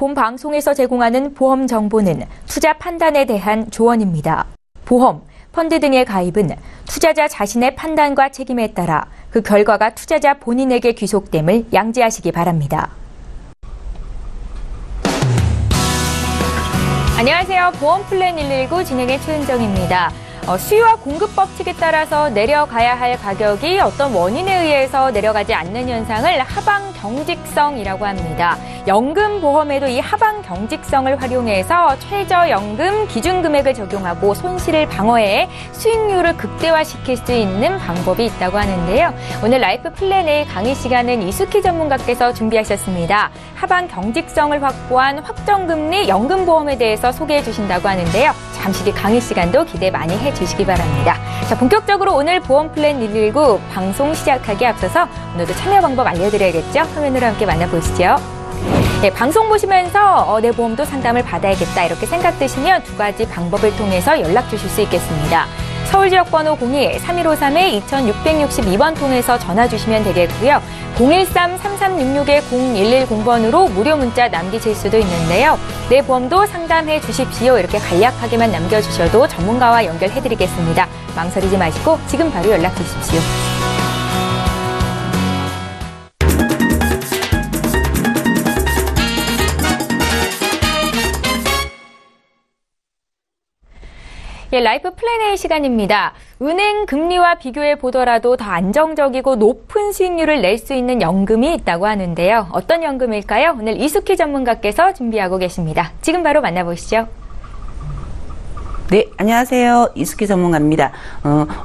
본 방송에서 제공하는 보험 정보는 투자 판단에 대한 조언입니다. 보험, 펀드 등의 가입은 투자자 자신의 판단과 책임에 따라 그 결과가 투자자 본인에게 귀속됨을 양지하시기 바랍니다. 안녕하세요. 보험플랜 119 진행의 최은정입니다. 수요와 공급 법칙에 따라서 내려가야 할 가격이 어떤 원인에 의해서 내려가지 않는 현상을 하방 경직성이라고 합니다. 연금보험에도 이 하방 경직성을 활용해서 최저연금 기준금액을 적용하고 손실을 방어해 수익률을 극대화시킬 수 있는 방법이 있다고 하는데요. 오늘 라이프 플랜 A 강의 시간은 이수키 전문가께서 준비하셨습니다. 하방 경직성을 확보한 확정금리 연금보험에 대해서 소개해 주신다고 하는데요. 잠시 뒤 강의 시간도 기대 많이 해주시기 바랍니다. 자, 본격적으로 오늘 보험플랜 119 방송 시작하기에 앞서서 오늘도 참여 방법 알려드려야겠죠? 화면으로 함께 만나보시죠. 네, 방송 보시면서 내 보험도 상담을 받아야겠다 이렇게 생각되시면 두 가지 방법을 통해서 연락 주실 수 있겠습니다. 서울 지역번호 02-3153-2662번 통해서 전화 주시면 되겠고요. 013-3366-0110번으로 무료 문자 남기실 수도 있는데요. 내 보험도 상담해 주십시오. 이렇게 간략하게만 남겨주셔도 전문가와 연결해드리겠습니다. 망설이지 마시고 지금 바로 연락 주십시오. 예, 라이프 플랜 A 시간입니다. 은행 금리와 비교해 보더라도 더 안정적이고 높은 수익률을 낼 수 있는 연금이 있다고 하는데요. 어떤 연금일까요? 오늘 이수키 전문가께서 준비하고 계십니다. 지금 바로 만나보시죠. 네, 안녕하세요. 이수키 전문가입니다.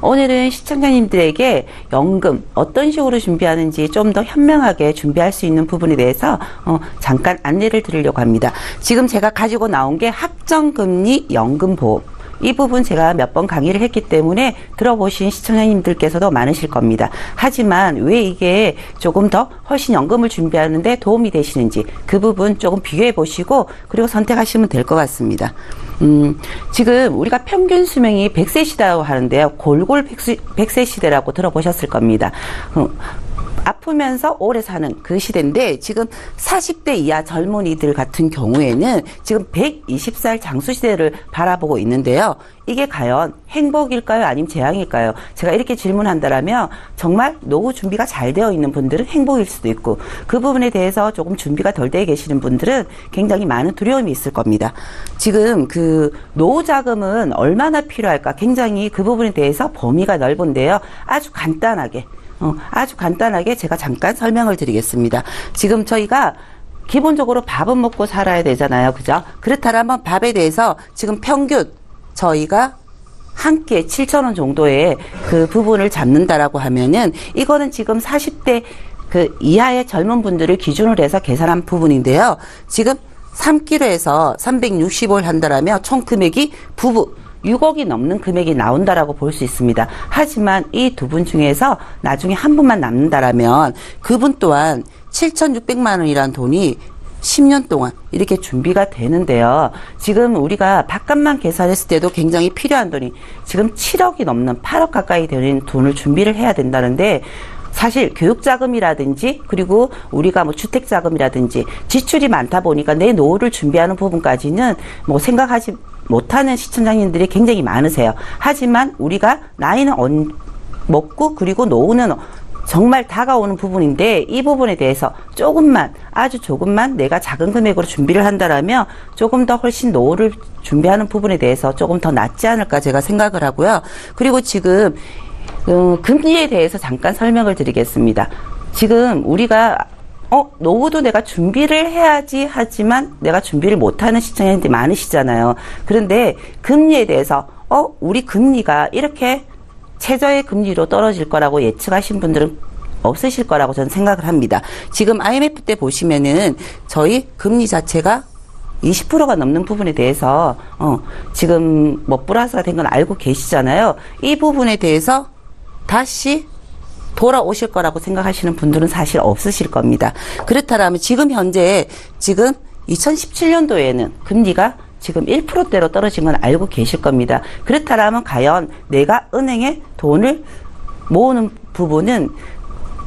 오늘은 시청자님들에게 연금 어떤 식으로 준비하는지 좀 더 현명하게 준비할 수 있는 부분에 대해서 잠깐 안내를 드리려고 합니다. 지금 제가 가지고 나온 게 확정금리 연금보험. 이 부분 제가 몇 번 강의를 했기 때문에 들어보신 시청자님들께서도 많으실 겁니다. 하지만 왜 이게 조금 더 훨씬 연금을 준비하는데 도움이 되시는지 그 부분 조금 비교해 보시고 그리고 선택하시면 될 것 같습니다. 지금 우리가 평균 수명이 100세 시대라고 하는데요. 골골 100세 시대라고 들어보셨을 겁니다. 아프면서 오래 사는 그 시대인데 지금 40대 이하 젊은이들 같은 경우에는 지금 120살 장수 시대를 바라보고 있는데요. 이게 과연 행복일까요? 아니면 재앙일까요? 제가 이렇게 질문한다라면 정말 노후 준비가 잘 되어 있는 분들은 행복일 수도 있고 그 부분에 대해서 조금 준비가 덜 되어 계시는 분들은 굉장히 많은 두려움이 있을 겁니다. 지금 그 노후 자금은 얼마나 필요할까? 굉장히 그 부분에 대해서 범위가 넓은데요. 아주 간단하게 제가 잠깐 설명을 드리겠습니다. 지금 저희가 기본적으로 밥은 먹고 살아야 되잖아요. 그죠? 그렇다면 밥에 대해서 지금 평균 저희가 한 끼에 7,000원 정도의 그 부분을 잡는다라고 하면은 이거는 지금 40대 그 이하의 젊은 분들을 기준으로 해서 계산한 부분인데요. 지금 3kg에서 360을 한다라면 총 금액이 부부 6억이 넘는 금액이 나온다라고 볼 수 있습니다. 하지만 이 두 분 중에서 나중에 한 분만 남는다라면 그분 또한 7,600만 원이라는 돈이 10년 동안 이렇게 준비가 되는데요. 지금 우리가 밥값만 계산했을 때도 굉장히 필요한 돈이 지금 7억이 넘는 8억 가까이 되는 돈을 준비를 해야 된다는데 사실 교육자금이라든지 그리고 우리가 뭐 주택자금이라든지 지출이 많다 보니까 내 노후를 준비하는 부분까지는 뭐 생각하지 못하는 시청자님들이 굉장히 많으세요. 하지만 우리가 나이는 먹고 그리고 노후는 정말 다가오는 부분인데 이 부분에 대해서 조금만 아주 조금만 내가 작은 금액으로 준비를 한다라면 조금 더 훨씬 노후를 준비하는 부분에 대해서 조금 더 낫지 않을까 제가 생각을 하고요. 그리고 지금 금리에 대해서 잠깐 설명을 드리겠습니다. 지금 우리가 노후도 내가 준비를 해야지 하지만 내가 준비를 못하는 시청자님들이 많으시잖아요. 그런데 금리에 대해서 우리 금리가 이렇게 최저의 금리로 떨어질 거라고 예측하신 분들은 없으실 거라고 저는 생각을 합니다. 지금 IMF 때 보시면은 저희 금리 자체가 20%가 넘는 부분에 대해서 지금 뭐 플러스가 된 건 알고 계시잖아요. 이 부분에 대해서 다시 돌아오실 거라고 생각하시는 분들은 사실 없으실 겁니다. 그렇다면 지금 현재 지금 2017년도에는 금리가 지금 1%대로 떨어진 건 알고 계실 겁니다. 그렇다면 과연 내가 은행에 돈을 모으는 부분은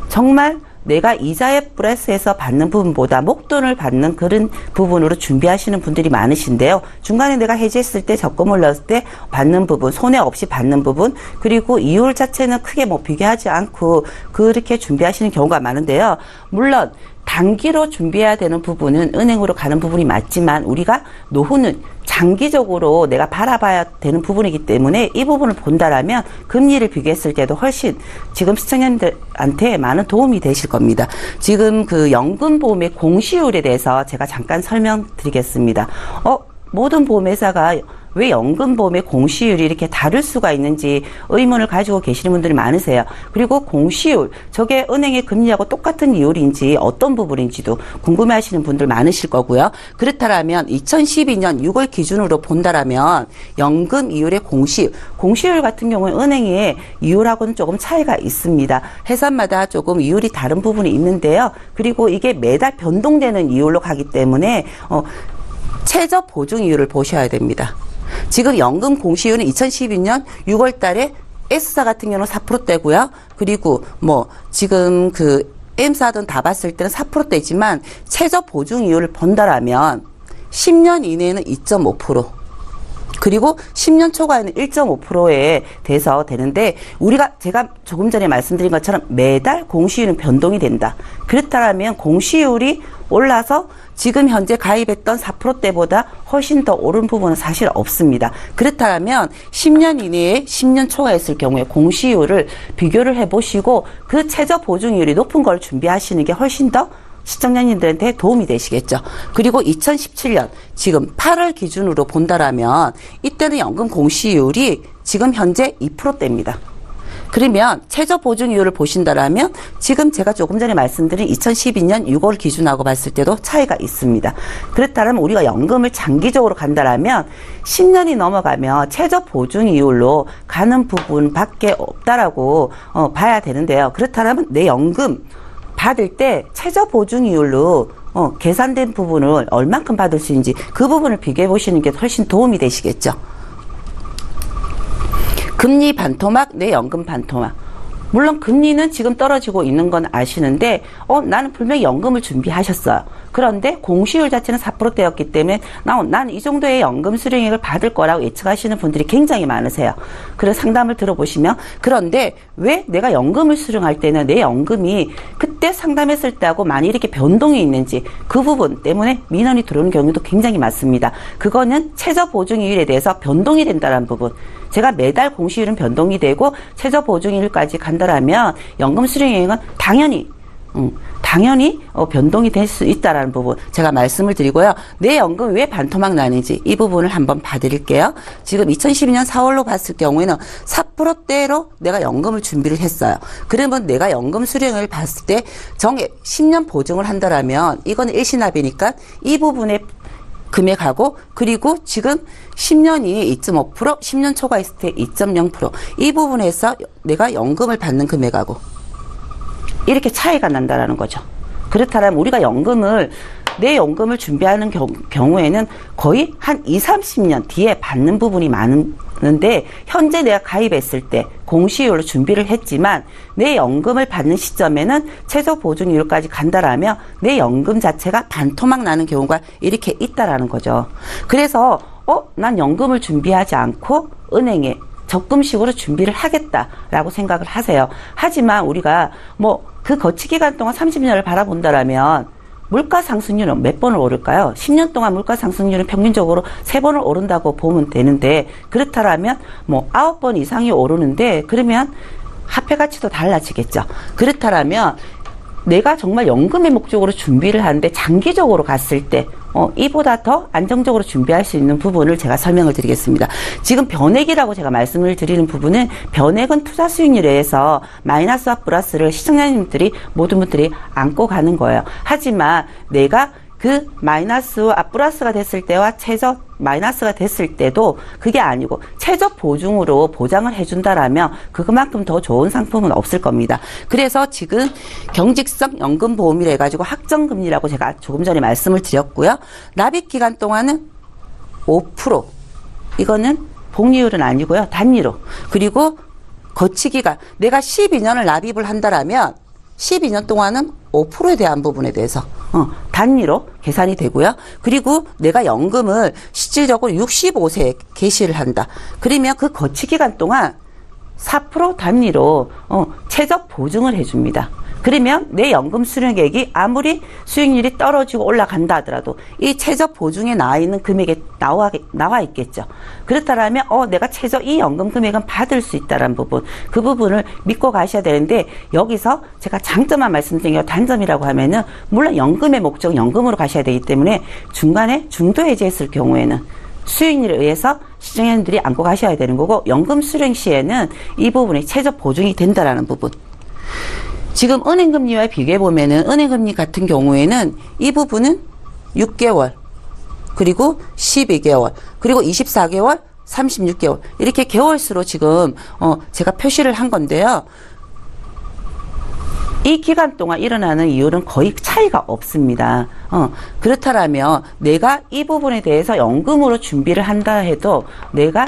정말 내가 이자에 플러스해서 받는 부분보다 목돈을 받는 그런 부분으로 준비하시는 분들이 많으신데요. 중간에 내가 해지했을 때 적금을 넣었을 때 받는 부분, 손해 없이 받는 부분, 그리고 이율 자체는 크게 뭐 비교하지 않고 그렇게 준비하시는 경우가 많은데요. 물론 단기로 준비해야 되는 부분은 은행으로 가는 부분이 맞지만 우리가 노후는 장기적으로 내가 바라봐야 되는 부분이기 때문에 이 부분을 본다라면 금리를 비교했을 때도 훨씬 지금 시청자님들한테 많은 도움이 되실 겁니다. 지금 그 연금보험의 공시율에 대해서 제가 잠깐 설명드리겠습니다. 모든 보험회사가 왜 연금보험의 공시율이 이렇게 다를 수가 있는지 의문을 가지고 계시는 분들이 많으세요. 그리고 공시율, 저게 은행의 금리하고 똑같은 이율인지 어떤 부분인지도 궁금해하시는 분들 많으실 거고요. 그렇다면 2012년 6월 기준으로 본다라면 연금 이율의 공시율 같은 경우에 은행의 이율하고는 조금 차이가 있습니다. 회사마다 조금 이율이 다른 부분이 있는데요. 그리고 이게 매달 변동되는 이율로 가기 때문에 최저 보증 이율을 보셔야 됩니다. 지금 연금 공시율은 2012년 6월 달에 S사 같은 경우는 4%대고요. 그리고 뭐 지금 그 M사든 다 봤을 때는 4%대지만 최저 보증 이율을 본다라면 10년 이내에는 2.5%. 그리고 10년 초과에는 1.5%에 대해서 되는데 제가 조금 전에 말씀드린 것처럼 매달 공시율은 변동이 된다. 그렇다면 공시율이 올라서 지금 현재 가입했던 4%대보다 훨씬 더 오른 부분은 사실 없습니다. 그렇다면 10년 이내에 10년 초과했을 경우에 공시율을 비교를 해보시고 그 최저 보증률이 높은 걸 준비하시는 게 훨씬 더 시청자님들한테 도움이 되시겠죠. 그리고 2017년 지금 8월 기준으로 본다라면 이때는 연금 공시율이 지금 현재 2%대입니다. 그러면 최저 보증이율을 보신다라면 지금 제가 조금 전에 말씀드린 2012년 6월 기준하고 봤을 때도 차이가 있습니다. 그렇다면 우리가 연금을 장기적으로 간다라면 10년이 넘어가면 최저 보증이율로 가는 부분밖에 없다라고 봐야 되는데요. 그렇다면 내 연금 받을 때 최저 보증이율로 계산된 부분을 얼만큼 받을 수 있는지 그 부분을 비교해 보시는 게 훨씬 도움이 되시겠죠. 금리 반토막, 내 연금 반토막. 물론 금리는 지금 떨어지고 있는 건 아시는데 나는 분명히 연금을 준비하셨어요. 그런데 공시율 자체는 4%대였기 때문에 나는 이 정도의 연금 수령액을 받을 거라고 예측하시는 분들이 굉장히 많으세요. 그래서 상담을 들어보시면 그런데 왜 내가 연금을 수령할 때는 내 연금이 그때 상담했을 때하고 많이 이렇게 변동이 있는지 그 부분 때문에 민원이 들어오는 경우도 굉장히 많습니다. 그거는 최저 보증이율에 대해서 변동이 된다는 부분. 제가 매달 공시율은 변동이 되고 최저 보증이율까지 간다라면 연금 수령액은 당연히 변동이 될 수 있다라는 부분 제가 말씀을 드리고요. 내 연금이 왜 반토막 나는지 이 부분을 한번 봐드릴게요. 지금 2012년 4월로 봤을 경우에는 4%대로 내가 연금을 준비를 했어요. 그러면 내가 연금 수령을 봤을 때 정액 10년 보증을 한다라면 이건 일시납이니까 이 부분에 금액하고 그리고 지금 10년이 2.5%, 10년 초과 있을 때 2.0% 이 부분에서 내가 연금을 받는 금액하고 이렇게 차이가 난다라는 거죠. 그렇다면 우리가 내 연금을 준비하는 경우에는 거의 한 20-30년 뒤에 받는 부분이 많은데 현재 내가 가입했을 때 공시율로 준비를 했지만 내 연금을 받는 시점에는 최저 보증이율까지 간다라면 내 연금 자체가 반토막 나는 경우가 이렇게 있다라는 거죠. 그래서 난 연금을 준비하지 않고 은행에 적금식으로 준비를 하겠다라고 생각을 하세요. 하지만 우리가 그 거치 기간 동안 30년을 바라본다라면 물가 상승률은 몇 번을 오를까요? 10년 동안 물가 상승률은 평균적으로 3번을 오른다고 보면 되는데 그렇다면 9번 이상이 오르는데 그러면 화폐 가치도 달라지겠죠. 그렇다면 내가 정말 연금의 목적으로 준비를 하는데 장기적으로 갔을 때 이보다 더 안정적으로 준비할 수 있는 부분을 제가 설명을 드리겠습니다. 지금 변액이라고 제가 말씀을 드리는 부분은 변액은 투자 수익률에 의해서 마이너스와 플러스를 시청자님들이 모든 분들이 안고 가는 거예요. 하지만 내가 그 마이너스와 플러스가 됐을 때와 최저 마이너스가 됐을 때도 그게 아니고 최저 보증으로 보장을 해준다라면 그만큼 더 좋은 상품은 없을 겁니다. 그래서 지금 경직성 연금보험이라 해가지고 확정금리라고 제가 조금 전에 말씀을 드렸고요. 납입 기간 동안은 5%. 이거는 복리율은 아니고요. 단위로. 그리고 거치기가 내가 12년을 납입을 한다라면 12년 동안은 5%에 대한 부분에 대해서 단위로 계산이 되고요. 그리고 내가 연금을 실질적으로 65세에 개시를 한다. 그러면 그 거치 기간 동안 4% 단위로 최적 보증을 해줍니다. 그러면 내 연금 수령액이 아무리 수익률이 떨어지고 올라간다 하더라도 이 최저 보증에 나와 있는 금액에 나와 있겠죠. 그렇다면 내가 최저 이 연금 금액은 받을 수 있다는 부분, 그 부분을 믿고 가셔야 되는데, 여기서 제가 장점만 말씀드리면, 단점이라고 하면은 물론 연금의 목적 연금으로 가셔야 되기 때문에 중간에 중도 해지했을 경우에는 수익률에 의해서 시청자님들이 안고 가셔야 되는 거고, 연금 수령 시에는 이 부분이 최저 보증이 된다라는 부분. 지금 은행금리와 비교해보면은 은행금리 같은 경우에는 이 부분은 6개월, 그리고 12개월, 그리고 24개월, 36개월 이렇게 개월수로 지금 제가 표시를 한 건데요. 이 기간 동안 일어나는 이율은 거의 차이가 없습니다. 그렇다면 내가 이 부분에 대해서 연금으로 준비를 한다 해도 내가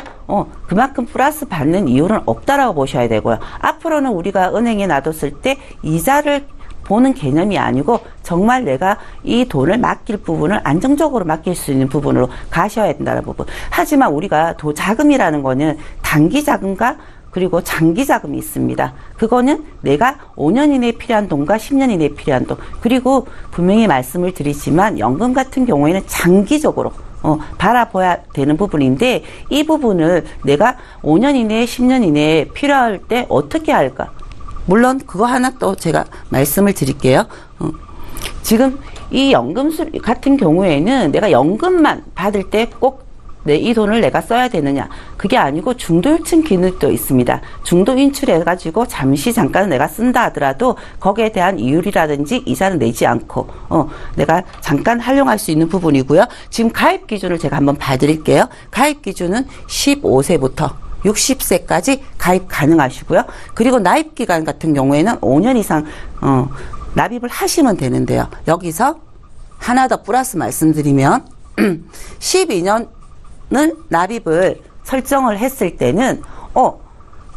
그만큼 플러스 받는 이율은 없다라고 보셔야 되고요. 앞으로는 우리가 은행에 놔뒀을 때 이자를 보는 개념이 아니고 정말 내가 이 돈을 맡길 부분을 안정적으로 맡길 수 있는 부분으로 가셔야 된다는 부분. 하지만 우리가 자금이라는 거는 단기 자금과 그리고 장기 자금이 있습니다. 그거는 내가 5년 이내에 필요한 돈과 10년 이내에 필요한 돈. 그리고 분명히 말씀을 드리지만 연금 같은 경우에는 장기적으로 바라봐야 되는 부분인데, 이 부분을 내가 5년 이내에 10년 이내에 필요할 때 어떻게 할까? 물론 그거 하나 또 제가 말씀을 드릴게요. 지금 이 연금 같은 경우에는 내가 연금만 받을 때 꼭 이 돈을 내가 써야 되느냐, 그게 아니고 중도유증 기능도 있습니다. 중도 인출해가지고 잠깐 내가 쓴다 하더라도 거기에 대한 이율이라든지 이자는 내지 않고 내가 잠깐 활용할 수 있는 부분이고요. 지금 가입 기준을 제가 한번 봐드릴게요. 가입 기준은 15세부터 60세까지 가입 가능하시고요. 그리고 납입 기간 같은 경우에는 5년 이상 납입을 하시면 되는데요. 여기서 하나 더 플러스 말씀드리면 12년을 납입을 설정을 했을 때는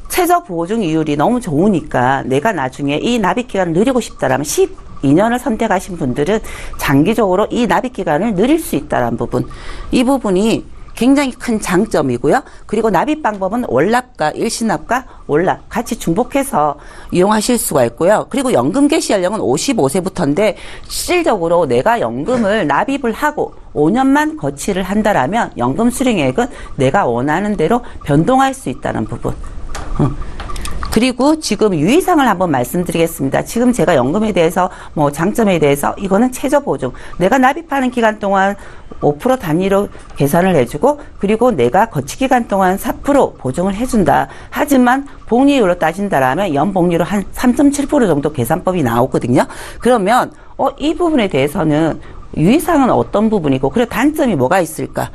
최저 보증 이율이 너무 좋으니까 내가 나중에 이 납입 기간을 늘리고 싶다라면 12년을 선택하신 분들은 장기적으로 이 납입 기간을 늘릴 수 있다는 부분, 이 부분이 굉장히 큰 장점이고요. 그리고 납입 방법은 월납과 일시납과 월납 같이 중복해서 이용하실 수가 있고요. 그리고 연금 개시 연령은 55세부터인데 실질적으로 내가 연금을 납입을 하고 5년만 거치를 한다라면 연금 수령액은 내가 원하는 대로 변동할 수 있다는 부분. 그리고 지금 유의사항을 한번 말씀드리겠습니다. 지금 제가 연금에 대해서 장점에 대해서 이거는 최저 보증. 내가 납입하는 기간 동안 5% 단위로 계산을 해주고, 그리고 내가 거치 기간 동안 4% 보증을 해준다. 하지만 복리율로 따진다라면 연복리로 한 3.7% 정도 계산법이 나오거든요. 그러면 이 부분에 대해서는 유의사항은 어떤 부분이고, 그리고 단점이 뭐가 있을까?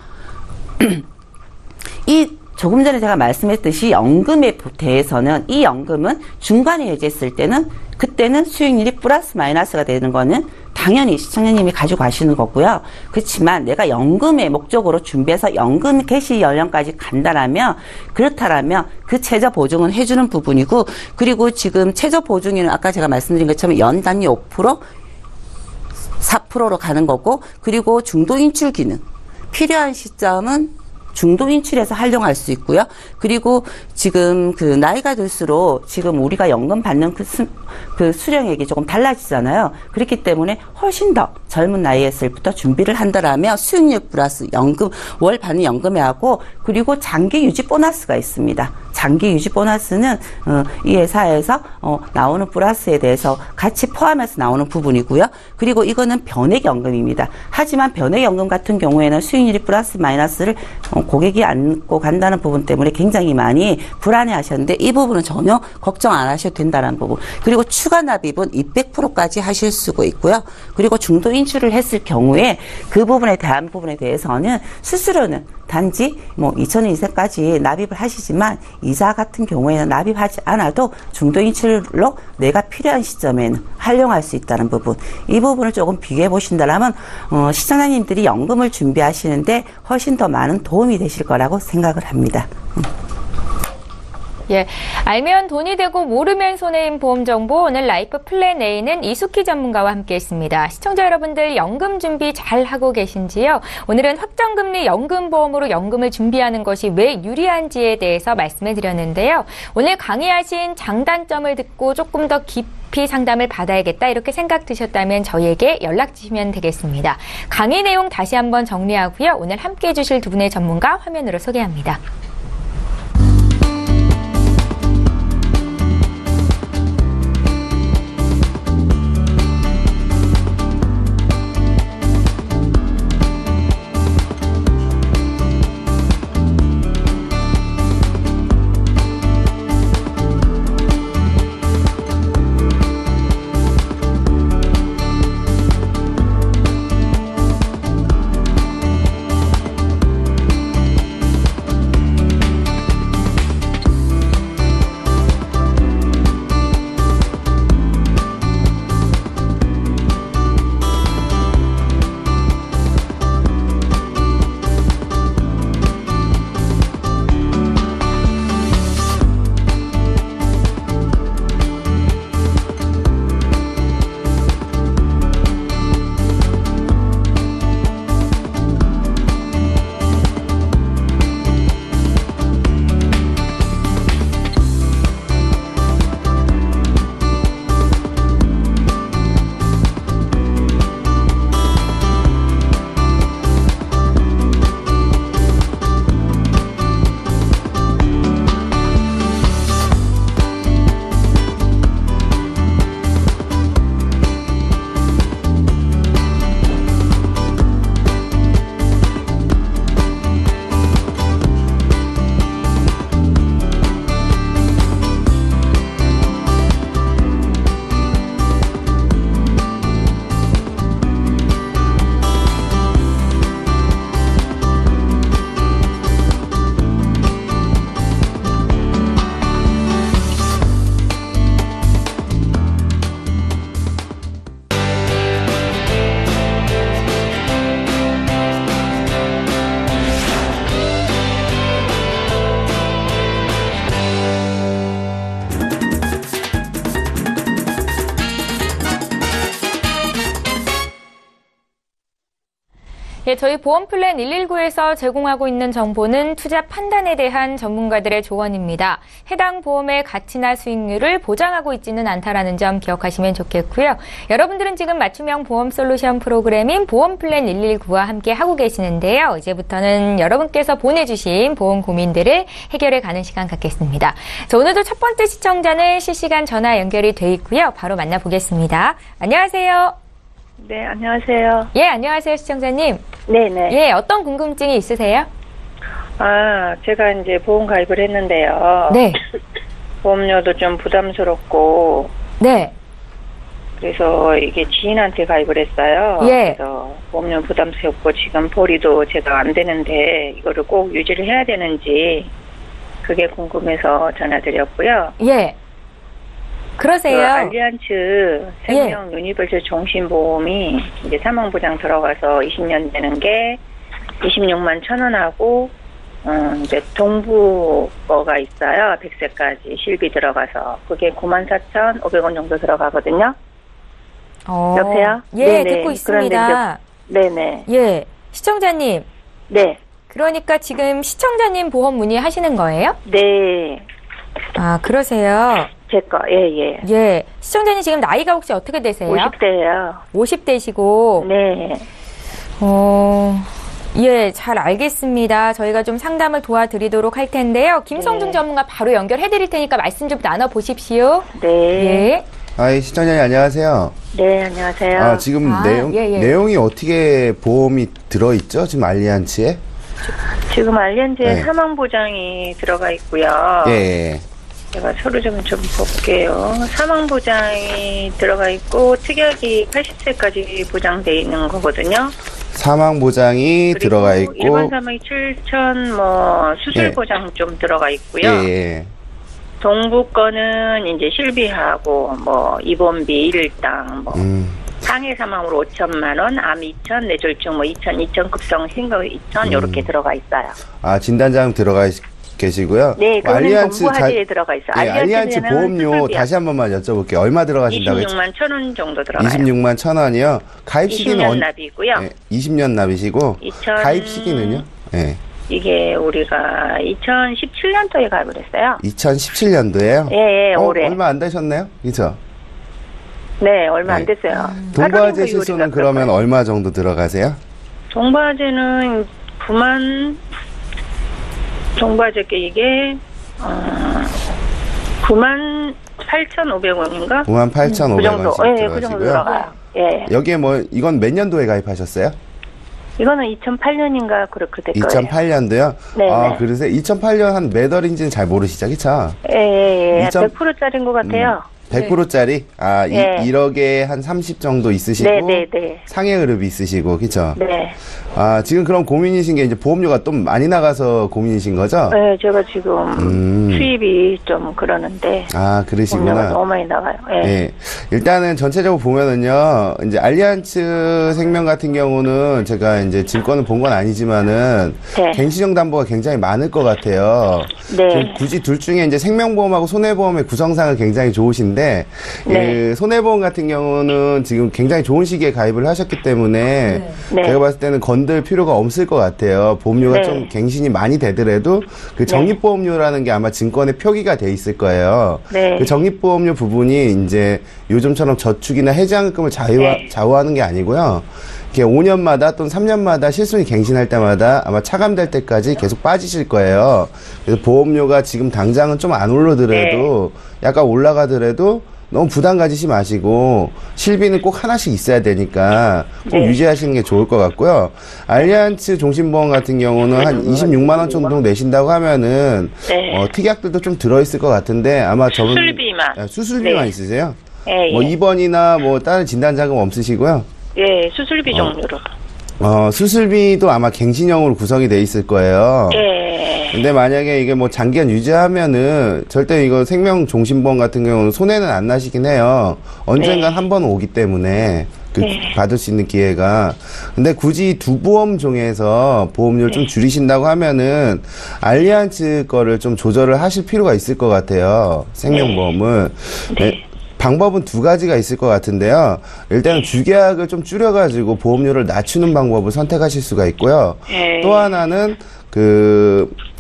조금 전에 제가 말씀했듯이 연금에 대해서는 이 연금은 중간에 해지했을 때는 그때는 수익률이 플러스 마이너스가 되는 거는 당연히 시청자님이 가지고 가시는 거고요. 그렇지만 내가 연금의 목적으로 준비해서 연금 개시 연령까지 간다라면, 그렇다라면 그 최저 보증은 해주는 부분이고, 그리고 지금 최저 보증에는 아까 제가 말씀드린 것처럼 연 단위 5%, 4%로 가는 거고, 그리고 중도 인출 기능 필요한 시점은 중도 인출해서 활용할 수 있고요. 그리고 지금 그 나이가 들수록 지금 우리가 연금 받는 그 수령액이 조금 달라지잖아요. 그렇기 때문에 훨씬 더 젊은 나이에서부터 준비를 한다라면 수익률 플러스 연금, 월 받는 연금에 하고, 그리고 장기 유지 보너스가 있습니다. 장기 유지 보너스는 이 회사에서 나오는 플러스에 대해서 같이 포함해서 나오는 부분이고요. 그리고 이거는 변액연금입니다. 하지만 변액연금 같은 경우에는 수익률이 플러스 마이너스를 고객이 안고 간다는 부분 때문에 굉장히 많이 불안해 하셨는데, 이 부분은 전혀 걱정 안 하셔도 된다는 부분. 그리고 추가 납입은 200%까지 하실 수가 있고요. 그리고 중도 인출을 했을 경우에 그 부분에 대한 부분에 대해서는 수수료는 단지 2002세까지 납입을 하시지만 이자 같은 경우에는 납입하지 않아도 중도 인출로 내가 필요한 시점에는 활용할 수 있다는 부분, 이 부분을 조금 비교해 보신다면 시청자님들이 연금을 준비하시는데 훨씬 더 많은 도움이 되실 거라고 생각을 합니다. 예, 알면 돈이 되고 모르면 손해인 보험 정보 오늘 라이프 플랜 A는 이숙희 전문가와 함께했습니다. 시청자 여러분들 연금 준비 잘 하고 계신지요? 오늘은 확정금리 연금보험으로 연금을 준비하는 것이 왜 유리한지에 대해서 말씀을 드렸는데요. 오늘 강의하신 장단점을 듣고 조금 더 깊이 상담을 받아야겠다 이렇게 생각 드셨다면 저희에게 연락 주시면 되겠습니다. 강의 내용 다시 한번 정리하고요. 오늘 함께해 주실 두 분의 전문가 화면으로 소개합니다. 예, 저희 보험플랜 119에서 제공하고 있는 정보는 투자 판단에 대한 전문가들의 조언입니다. 해당 보험의 가치나 수익률을 보장하고 있지는 않다라는 점 기억하시면 좋겠고요. 여러분들은 지금 맞춤형 보험 솔루션 프로그램인 보험플랜 119와 함께 하고 계시는데요. 이제부터는 여러분께서 보내주신 보험 고민들을 해결해 가는 시간 갖겠습니다. 자, 오늘도 첫 번째 시청자는 실시간 전화 연결이 돼 있고요. 바로 만나보겠습니다. 안녕하세요. 네, 안녕하세요. 예, 안녕하세요, 시청자님. 네네. 예, 어떤 궁금증이 있으세요? 제가 이제 보험 가입을 했는데요. 네. 보험료도 좀 부담스럽고. 네. 그래서 이게 지인한테 가입을 했어요. 예. 그래서 보험료 부담스럽고 지금 벌이도 제가 안 되는데 이거를 꼭 유지를 해야 되는지 그게 궁금해서 전화드렸고요. 예. 그러세요. 알리안츠 생명 유니버설 종신보험이 이제 사망보장 들어가서 20년 되는 게 26만 1,000원하고 이제 동부거가 있어요. 100세까지 실비 들어가서 그게 94,500원 정도 들어가거든요. 여보세요? 예, 네네. 듣고 있습니다. 네네. 예, 시청자님. 네. 그러니까 지금 시청자님 보험 문의하시는 거예요? 네. 아, 그러세요. 제 거, 예. 예. 시청자님 지금 나이가 혹시 어떻게 되세요? 50대예요. 50대시고. 네. 예, 잘 알겠습니다. 저희가 좀 상담을 도와드리도록 할 텐데요. 김성중 네. 전문가 바로 연결해 드릴 테니까 말씀 좀 나눠보십시오. 네. 예. 시청자님 안녕하세요. 네, 안녕하세요. 지금 예. 내용이 어떻게 보험이 들어있죠? 지금 알리안츠에? 지금 알리안츠에 네. 사망보장이 들어가 있고요. 예. 제가 서류 좀 볼게요. 사망보장이 들어가 있고 특약이 80세까지 보장돼 있는 거거든요. 사망보장이 들어가 있고 일반 사망이 7천 수술보장 좀 들어가 있고요. 예. 동부 거는 이제 실비하고 입원비 일당 상해 사망으로 5천만 원, 암 2천, 뇌졸중 2천, 2천 급성 신경 2천 이렇게 들어가 있어요. 진단장 들어가 네, 계시고요. 뭐 그거는 알리안츠 정부화재에 들어가 있어요. 네, 알리안츠 알리안츠는 보험료 수술비야. 다시 한 번만 여쭤볼게요. 얼마 들어가신다고 했죠? 26만 1,000원 정도 들어가요. 26만 1,000원이요. 가입 시기는 20년 납이고요. 20년 납이시고 2000 가입 시기는요? 네. 이게 우리가 2017년도에 가입을 했어요. 2017년도에요? 예, 올해. 얼마 안 되셨나요? 그죠? 네, 얼마 안 네. 됐어요. 동부화재 하루는 실수는 우리가 그러면 그럴 거예요. 얼마 정도 들어가세요? 동부화재는 9만 동부화재께 이게 9만 8,500원인가? 98,500원씩 그 정도. 예, 그 정도 들어가시고요. 들어가요. 예. 여기에 뭐 이건 몇 년도에 가입하셨어요? 이거는 2008년인가 그렇게 될 거예요. 2008년도요? 네, 아, 네. 그러세요? 2008년 한 몇 월인지는 잘 모르시죠, 그쵸? 예, 2000 100%짜리인 것 같아요. 100%짜리? 아, 네. 1억에 한 30 정도 있으시고, 네, 네, 네. 상해 그룹이 있으시고, 그쵸? 네. 아, 지금 그럼 고민이신 게 이제 보험료가 좀 많이 나가서 고민이신 거죠? 네, 제가 지금 수입이 좀 그러는데 아, 보험료가 그러시구나. 너무 많이 나가요. 예. 예. 일단은 전체적으로 보면은요, 이제 알리안츠 생명 같은 경우는 제가 이제 증권을 본 건 아니지만은 네. 갱신형 담보가 굉장히 많을 것 같아요. 네. 지금 굳이 둘 중에 이제 생명보험하고 손해보험의 구성상은 굉장히 좋으신데, 네. 그 손해보험 같은 경우는 지금 굉장히 좋은 시기에 가입을 하셨기 때문에 네. 제가 봤을 때는 건들 필요가 없을 것 같아요. 보험료가 네. 좀 갱신이 많이 되더라도 그 적립보험료라는 게 아마 증권에 표기가 돼 있을 거예요. 네. 그 적립보험료 부분이 이제 요즘처럼 저축이나 해지환급금을 네. 좌우하는 게 아니고요. 이렇게 5년마다 또는 3년마다 실손이 갱신할 때마다 아마 차감될 때까지 계속 빠지실 거예요. 그래서 보험료가 지금 당장은 좀 안 오르더라도 약간 올라가더라도 너무 부담 가지시 마시고 실비는 꼭 하나씩 있어야 되니까 꼭 네. 유지하시는 게 좋을 것 같고요. 알리안츠 종신보험 같은 경우는 한 26만 원 정도 내신다고 하면은 네. 특약들도 좀 들어있을 것 같은데 아마 저는 수술비만. 수술비만 네. 있으세요? 예, 뭐 예. 입원이나 뭐 다른 진단 자금 없으시고요. 예, 수술비 종류로. 수술비도 아마 갱신형으로 구성이 돼 있을 거예요. 예. 근데 만약에 이게 뭐 장기간 유지하면은 절대 이거 생명 종신보험 같은 경우는 손해는 안 나시긴 해요. 언젠간 네. 한 번은 오기 때문에 네. 받을 수 있는 기회가. 근데 굳이 두 보험 중에서 보험료를 좀 줄이신다고 하면은 알리안츠 거를 좀 조절을 하실 필요가 있을 것 같아요. 생명보험을. 네. 방법은 두 가지가 있을 것 같은데요. 일단은 주계약을 좀 줄여가지고 보험료를 낮추는 방법을 선택하실 수가 있고요. 네. 또 하나는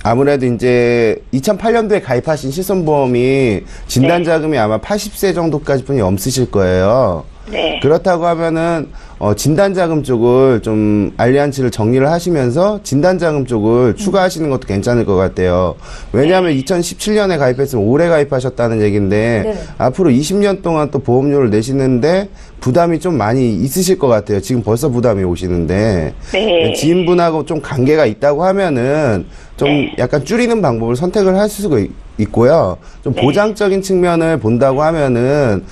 아무래도 이제 2008년도에 가입하신 실손보험이 진단자금이 아마 80세 정도까지 뿐이 없으실 거예요. 네. 그렇다고 하면은 진단자금 쪽을 좀 알리안츠를 정리를 하시면서 진단자금 쪽을 추가하시는 것도 괜찮을 것 같아요. 왜냐하면 2017년에 가입했으면 올해 가입하셨다는 얘기인데 네. 앞으로 20년 동안 또 보험료를 내시는데 부담이 좀 많이 있으실 것 같아요. 지금 벌써 부담이 오시는데 네. 지인분하고 좀 관계가 있다고 하면은 좀 약간 줄이는 방법을 선택을 할 수가 있고요. 좀 보장적인 측면을 본다고 하면은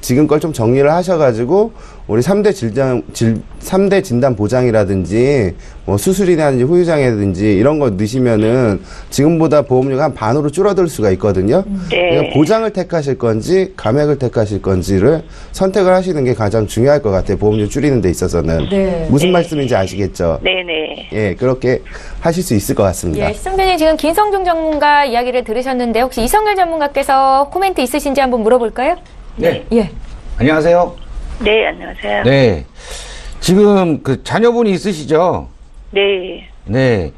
지금 걸 좀 정리를 하셔가지고 우리 3대 진단 보장이라든지 뭐 수술이라든지 후유장애라든지 이런 거 넣으시면은 지금보다 보험료가 한 반으로 줄어들 수가 있거든요. 네. 그러니까 보장을 택하실 건지 감액을 택하실 건지를 선택을 하시는 게 가장 중요할 것 같아요. 보험료 줄이는 데 있어서는. 네. 무슨 말씀인지 아시겠죠? 네네. 예, 그렇게 하실 수 있을 것 같습니다. 예, 시청자님 지금 김성중 전문가 이야기를 들으셨는데 혹시 이성열 전문가께서 코멘트 있으신지 한번 물어볼까요? 네. 예. 안녕하세요. 네, 안녕하세요. 네. 지금 자녀분이 있으시죠? 네. 네.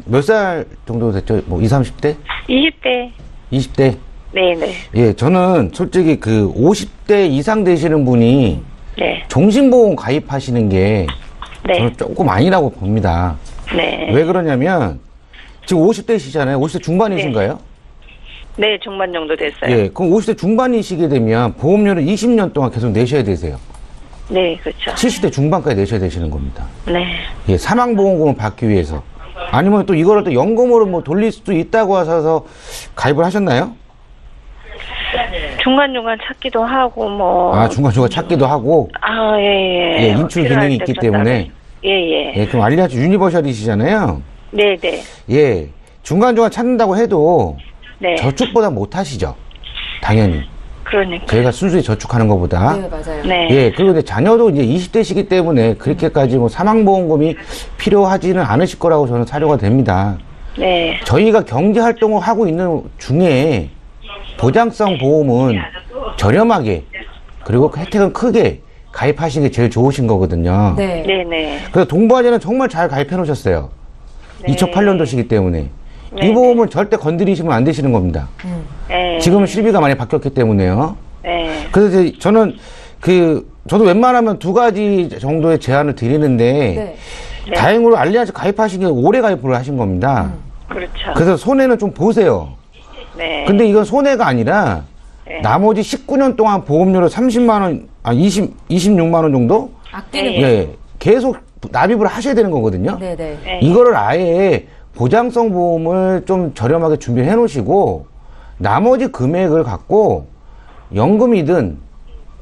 몇 살 정도 됐죠? 뭐 20, 30대? 20대. 20대? 네네. 예, 저는 솔직히 50대 이상 되시는 분이 네. 종신보험 가입하시는 게 네. 저는 조금 아니라고 봅니다. 네. 왜 그러냐면 지금 50대시잖아요. 50대 중반이신가요? 네, 중반 정도 됐어요. 예, 그럼 50대 중반이시게 되면 보험료를 20년 동안 계속 내셔야 되세요. 네, 그렇죠. 70대 중반까지 내셔야 되시는 겁니다. 네. 예, 사망보험금을 받기 위해서. 아니면 또 이거를 또 연금으로 뭐 돌릴 수도 있다고 하셔서 가입을 하셨나요? 중간중간 찾기도 하고, 뭐. 아, 중간중간 찾기도 하고. 아, 예, 예. 예, 인출 필요할 기능이 때 있기 찾다가. 때문에. 예, 예. 예, 그럼 알리안츠 유니버셜이시잖아요. 네네. 예, 중간중간 찾는다고 해도 네. 저축보다 못 하시죠. 당연히. 그러니까. 저희가 순수히 저축하는 것보다. 네, 맞아요. 네. 예, 그리고 이제 자녀도 이제 20대시기 때문에 그렇게까지 뭐 사망보험금이 필요하지는 않으실 거라고 저는 사료가 됩니다. 네. 저희가 경제 활동을 하고 있는 중에 보장성 보험은 저렴하게 그리고 혜택은 크게 가입하시는 게 제일 좋으신 거거든요. 네. 네네. 그래서 동부화재는 정말 잘 가입해 놓으셨어요. 네. 2008년도시기 때문에. 네. 이 보험은 절대 건드리시면 안 되시는 겁니다. 네. 지금은 실비가 많이 바뀌었기 때문에요. 네. 그래서 이제 저는 저도 웬만하면 2가지 정도의 제안을 드리는데 네. 다행으로 알리안스 가입하신 게 오래 가입을 하신 겁니다. 그렇죠. 그래서 손해는 좀 보세요. 네. 근데 이건 손해가 아니라 네. 나머지 19년 동안 보험료를 30만 원, 26만 원 정도? 아끼는 네. 예. 계속 납입을 하셔야 되는 거거든요. 네네. 네. 이거를 아예 보장성 보험을 좀 저렴하게 준비해 놓으시고 나머지 금액을 갖고 연금이든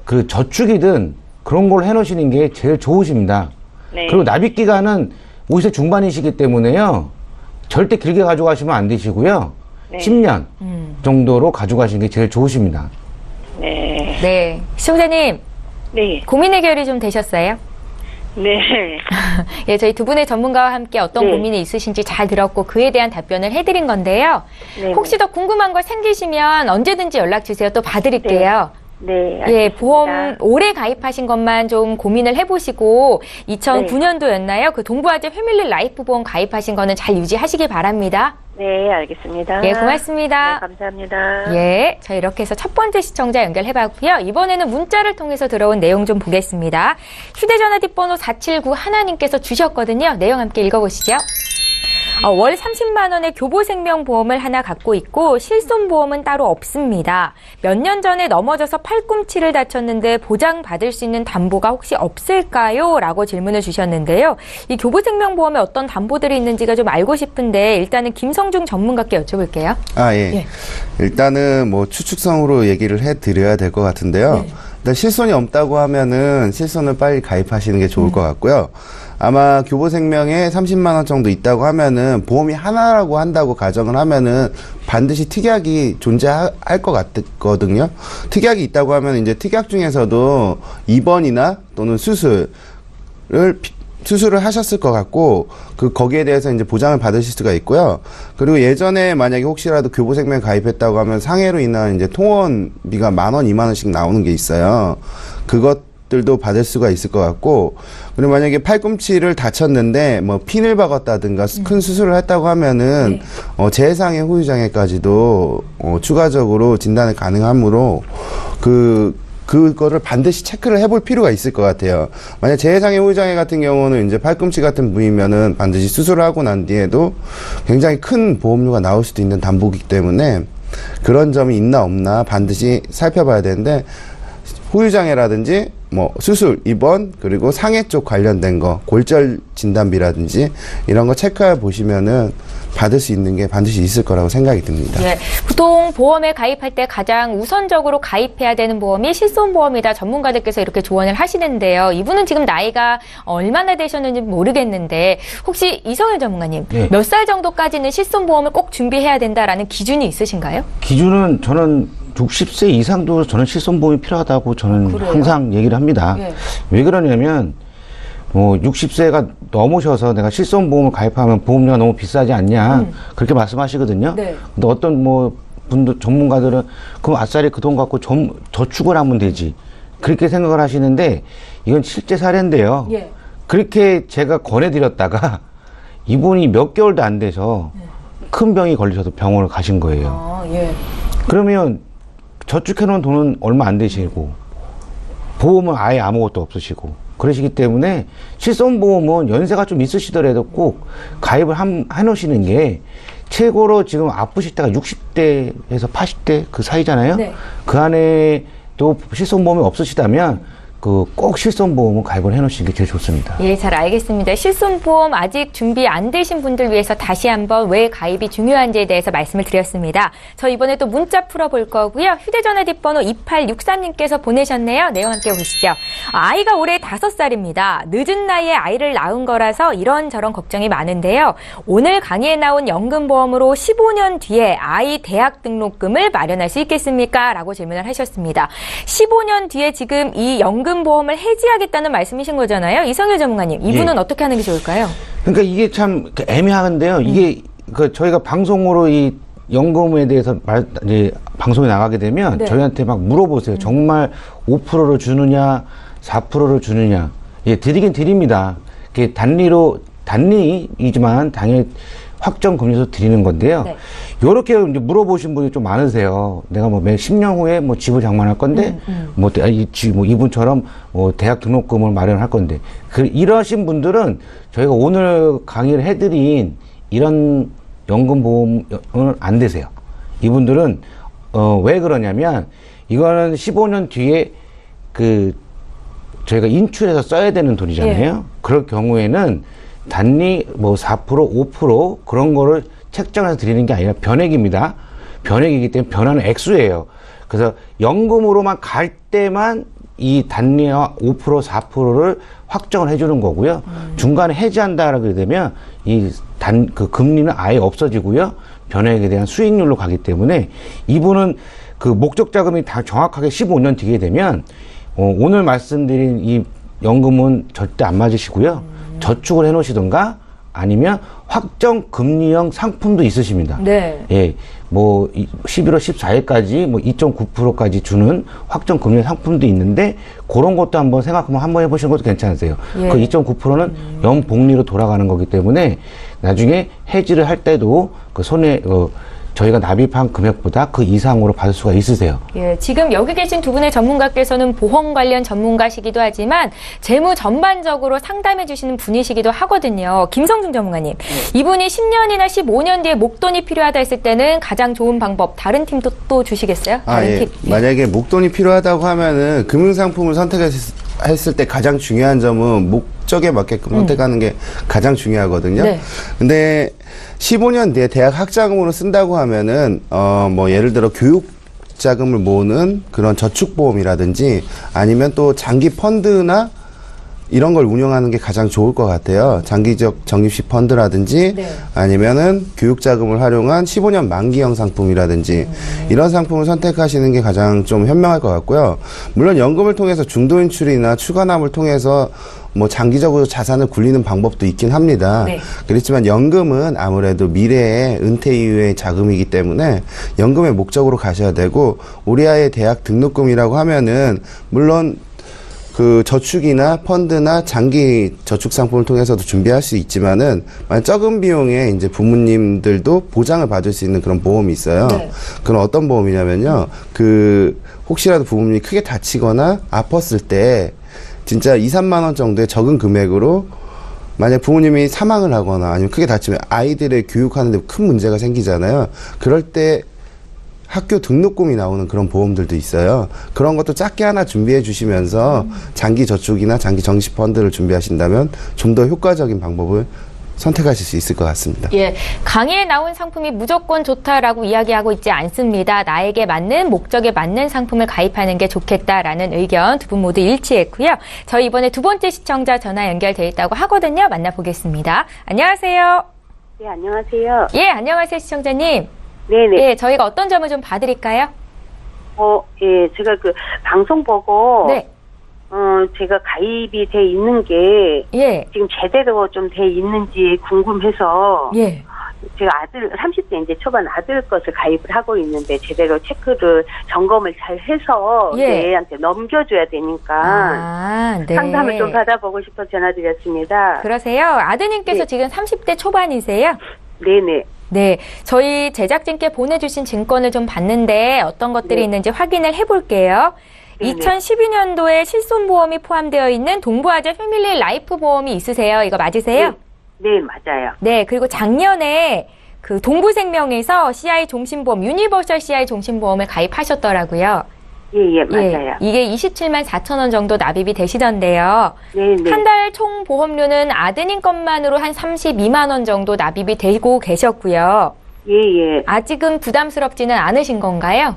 그 저축이든 그런 걸 해 놓으시는 게 제일 좋으십니다. 네. 그리고 납입 기간은 50세 중반이시기 때문에요. 절대 길게 가져가시면 안 되시고요. 네. 10년 정도로 가져가시는 게 제일 좋으십니다. 네. 네. 시청자님, 네. 고민 해결이 좀 되셨어요? 네. 예, 저희 두 분의 전문가와 함께 어떤 네. 고민이 있으신지 잘 들었고 그에 대한 답변을 해드린 건데요. 네. 혹시 더 궁금한 거 생기시면 언제든지 연락 주세요. 또 봐드릴게요. 네. 예, 보험 알겠습니다. 올해 가입하신 것만 좀 고민을 해보시고 2009년도였나요? 그 동부화재 패밀리 라이프 보험 가입하신 거는 잘 유지하시기 바랍니다. 네, 알겠습니다. 예, 고맙습니다. 네, 감사합니다. 예, 저희 이렇게 해서 첫 번째 시청자 연결해봤고요. 이번에는 문자를 통해서 들어온 내용 좀 보겠습니다. 휴대전화 뒷번호 479 하나님께서 주셨거든요. 내용 함께 읽어보시죠. 월 30만 원의 교보생명보험을 하나 갖고 있고 실손보험은 따로 없습니다. 몇 년 전에 넘어져서 팔꿈치를 다쳤는데 보장받을 수 있는 담보가 혹시 없을까요? 라고 질문을 주셨는데요. 이 교보생명보험에 어떤 담보들이 있는지가 좀 알고 싶은데 일단은 김성중 전문가께 여쭤볼게요. 아, 예. 예. 일단은 뭐 추측성으로 얘기를 해 드려야 될 것 같은데요. 일단 실손이 없다고 하면은 실손을 빨리 가입하시는 게 좋을 것 같고요. 아마 교보생명에 30만 원 정도 있다고 하면은 보험이 하나라고 한다고 가정을 하면은 반드시 특약이 존재할 것 같거든요. 특약이 있다고 하면 이제 특약 중에서도 입원이나 또는 수술을 하셨을 것 같고, 거기에 대해서 이제 보장을 받으실 수가 있고요. 그리고 예전에 만약에 혹시라도 교보생명 가입했다고 하면 상해로 인한 이제 통원비가 10,000원, 20,000원씩 나오는 게 있어요. 그것들도 받을 수가 있을 것 같고, 그리고 만약에 팔꿈치를 다쳤는데 뭐 핀을 박았다든가 큰 수술을 했다고 하면은 재해상해 후유장애까지도 추가적으로 진단이 가능하므로 그거를 반드시 체크를 해볼 필요가 있을 것 같아요. 만약 재해상해 후유장애 같은 경우는 이제 팔꿈치 같은 부위면은 반드시 수술을 하고 난 뒤에도 굉장히 큰 보험료가 나올 수도 있는 담보이기 때문에 그런 점이 있나 없나 반드시 살펴봐야 되는데, 후유장애라든지 뭐 수술, 입원, 그리고 상해 쪽 관련된 거, 골절 진단비라든지 이런 거 체크해 보시면은 받을 수 있는 게 반드시 있을 거라고 생각이 듭니다. 예, 보통 보험에 가입할 때 가장 우선적으로 가입해야 되는 보험이 실손보험이다. 전문가들께서 이렇게 조언을 하시는데요. 이분은 지금 나이가 얼마나 되셨는지 모르겠는데 혹시 이성일 전문가님, 네. 몇 살 정도까지는 실손보험을 꼭 준비해야 된다라는 기준이 있으신가요? 기준은 저는 60세 이상도 저는 실손보험이 필요하다고 저는 그래요? 항상 얘기를 합니다. 예. 왜 그러냐면 60세가 넘으셔서 내가 실손보험을 가입하면 보험료가 너무 비싸지 않냐 그렇게 말씀하시거든요. 네. 근데 어떤 분들 전문가들은 그럼 아싸리 그 돈 갖고 저축을 하면 되지 그렇게 생각을 하시는데 이건 실제 사례인데요. 예. 그렇게 제가 권해드렸다가 이분이 몇 개월도 안 돼서 큰 병이 걸리셔서 병원을 가신 거예요. 예. 그러면 저축해놓은 돈은 얼마 안 되시고 보험은 아예 아무것도 없으시고 그러시기 때문에 실손보험은 연세가 좀 있으시더라도 꼭 가입을 해놓으시는 게 최고로 지금 아프실 때가 60대에서 80대 그 사이잖아요. 네. 그 안에 또 실손보험이 없으시다면 꼭 실손보험은 가입을 해놓으시는 게 제일 좋습니다. 예, 잘 알겠습니다. 실손보험 아직 준비 안 되신 분들 위해서 다시 한번 왜 가입이 중요한지에 대해서 말씀을 드렸습니다. 저 이번에 또 문자 풀어볼 거고요. 휴대전화 뒷번호 2863님께서 보내셨네요. 내용 함께 보시죠. 아이가 올해 5살입니다. 늦은 나이에 아이를 낳은 거라서 이런저런 걱정이 많은데요. 오늘 강의에 나온 연금보험으로 15년 뒤에 아이 대학 등록금을 마련할 수 있겠습니까? 라고 질문을 하셨습니다. 15년 뒤에 지금 이 연금보험을 해지하겠다는 말씀이신 거잖아요. 이성일 전문가님, 이분은 예. 어떻게 하는 게 좋을까요? 그러니까 이게 참 애매한데요. 이게 저희가 방송으로 이 연금에 대해서 이제 방송에 나가게 되면 네. 저희한테 막 물어보세요. 정말 5%를 주느냐, 4%를 주느냐. 예, 드리긴 드립니다. 그게 단리이지만 당연히 확정 금리에서 드리는 건데요. 네. 요렇게 이제 물어보신 분이 좀 많으세요. 내가 뭐 매 10년 후에 뭐 집을 장만할 건데, 뭐 이분처럼 뭐 대학 등록금을 마련할 건데, 이러신 분들은 저희가 오늘 강의를 해드린 이런 연금보험은 안 되세요. 이분들은, 왜 그러냐면, 이거는 15년 뒤에 저희가 인출해서 써야 되는 돈이잖아요. 예. 그럴 경우에는 단리 뭐 4%, 5% 그런 거를 책정해서 드리는 게 아니라 변액입니다. 변액이기 때문에 변하는 액수예요. 그래서 연금으로만 갈 때만 이 단리와 5%, 4%를 확정을 해주는 거고요. 중간에 해지한다라고 되면 그 금리는 아예 없어지고요. 변액에 대한 수익률로 가기 때문에 이분은 그 목적 자금이 다 정확하게 15년 뒤게 되면 오늘 말씀드린 이 연금은 절대 안 맞으시고요. 저축을 해 놓으시던가 아니면 확정 금리형 상품도 있으십니다. 네. 예. 뭐 11월 14일까지 뭐 2.9%까지 주는 확정 금리 상품도 있는데 그런 것도 한번 한번 해보시는 것도 괜찮으세요. 예. 그 2.9%는 연복리로 돌아가는 거기 때문에 나중에 해지를 할 때도 그 저희가 납입한 금액보다 그 이상으로 받을 수가 있으세요. 예, 지금 여기 계신 두 분의 전문가께서는 보험 관련 전문가시기도 하지만 재무 전반적으로 상담해 주시는 분이시기도 하거든요. 김성중 전문가님, 이분이 10년이나 15년 뒤에 목돈이 필요하다 했을 때는 가장 좋은 방법, 다른 팁도 또 주시겠어요? 다른 팁. 만약에 목돈이 필요하다고 하면은 금융상품을 선택했을 때 가장 중요한 점은 목적에 맞게끔 선택하는 게 가장 중요하거든요. 네. 근데 15년 뒤에 대학 학자금으로 쓴다고 하면은 뭐 예를 들어 교육 자금을 모으는 그런 저축보험이라든지 아니면 또 장기 펀드나 이런 걸 운영하는 게 가장 좋을 것 같아요. 장기적 적립식 펀드라든지 네. 아니면은 교육 자금을 활용한 15년 만기형 상품이라든지 이런 상품을 선택하시는 게 가장 좀 현명할 것 같고요. 물론 연금을 통해서 중도 인출이나 추가납을 통해서 뭐 장기적으로 자산을 굴리는 방법도 있긴 합니다. 네. 그렇지만 연금은 아무래도 미래의 은퇴 이후의 자금이기 때문에 연금의 목적으로 가셔야 되고 우리 아이의 대학 등록금이라고 하면은 물론 그 저축이나 펀드나 장기 저축 상품을 통해서도 준비할 수 있지만은 만약 적은 비용에 이제 부모님들도 보장을 받을 수 있는 그런 보험이 있어요. 네. 그건 어떤 보험이냐면요. 그 혹시라도 부모님이 크게 다치거나 아팠을 때 진짜 2, 3만 원 정도의 적은 금액으로 만약 부모님이 사망을 하거나 아니면 크게 다치면 아이들의 교육하는 데 큰 문제가 생기잖아요. 그럴 때 학교 등록금이 나오는 그런 보험들도 있어요. 그런 것도 작게 하나 준비해 주시면서 장기 저축이나 장기 정식 펀드를 준비하신다면 좀 더 효과적인 방법을 선택하실 수 있을 것 같습니다. 예, 강의에 나온 상품이 무조건 좋다라고 이야기하고 있지 않습니다. 나에게 맞는, 목적에 맞는 상품을 가입하는 게 좋겠다라는 의견 두 분 모두 일치했고요. 저희 이번에 두 번째 시청자 전화 연결돼 있다고 하거든요. 만나보겠습니다. 안녕하세요. 네, 안녕하세요. 예, 안녕하세요, 시청자님. 네네. 예, 저희가 어떤 점을 좀 봐드릴까요? 예, 제가 그 방송 보고, 네. 제가 가입이 돼 있는 게, 예. 지금 제대로 좀 돼 있는지 궁금해서, 예. 제가 30대 이제 초반 아들 것을 가입을 하고 있는데, 제대로 체크를, 점검을 잘 해서, 예. 얘한테 넘겨줘야 되니까, 아, 네. 상담을 좀 받아보고 싶어 전화드렸습니다. 그러세요? 아드님께서 네. 지금 30대 초반이세요? 네네. 네, 저희 제작진께 보내주신 증권을 좀 봤는데 어떤 것들이 네. 있는지 확인을 해볼게요. 네네. 2012년도에 실손보험이 포함되어 있는 동부아재 패밀리 라이프 보험이 있으세요? 이거 맞으세요? 네, 맞아요. 네, 그리고 작년에 그 동부생명에서 CI 종신보험, 유니버설 CI 종신보험을 가입하셨더라고요. 예, 맞아요. 예, 이게 27만 4천 원 정도 납입이 되시던데요. 네네. 한 달 총 보험료는 아드님 것만으로 한 32만 원 정도 납입이 되고 계셨고요. 예. 아직은 부담스럽지는 않으신 건가요?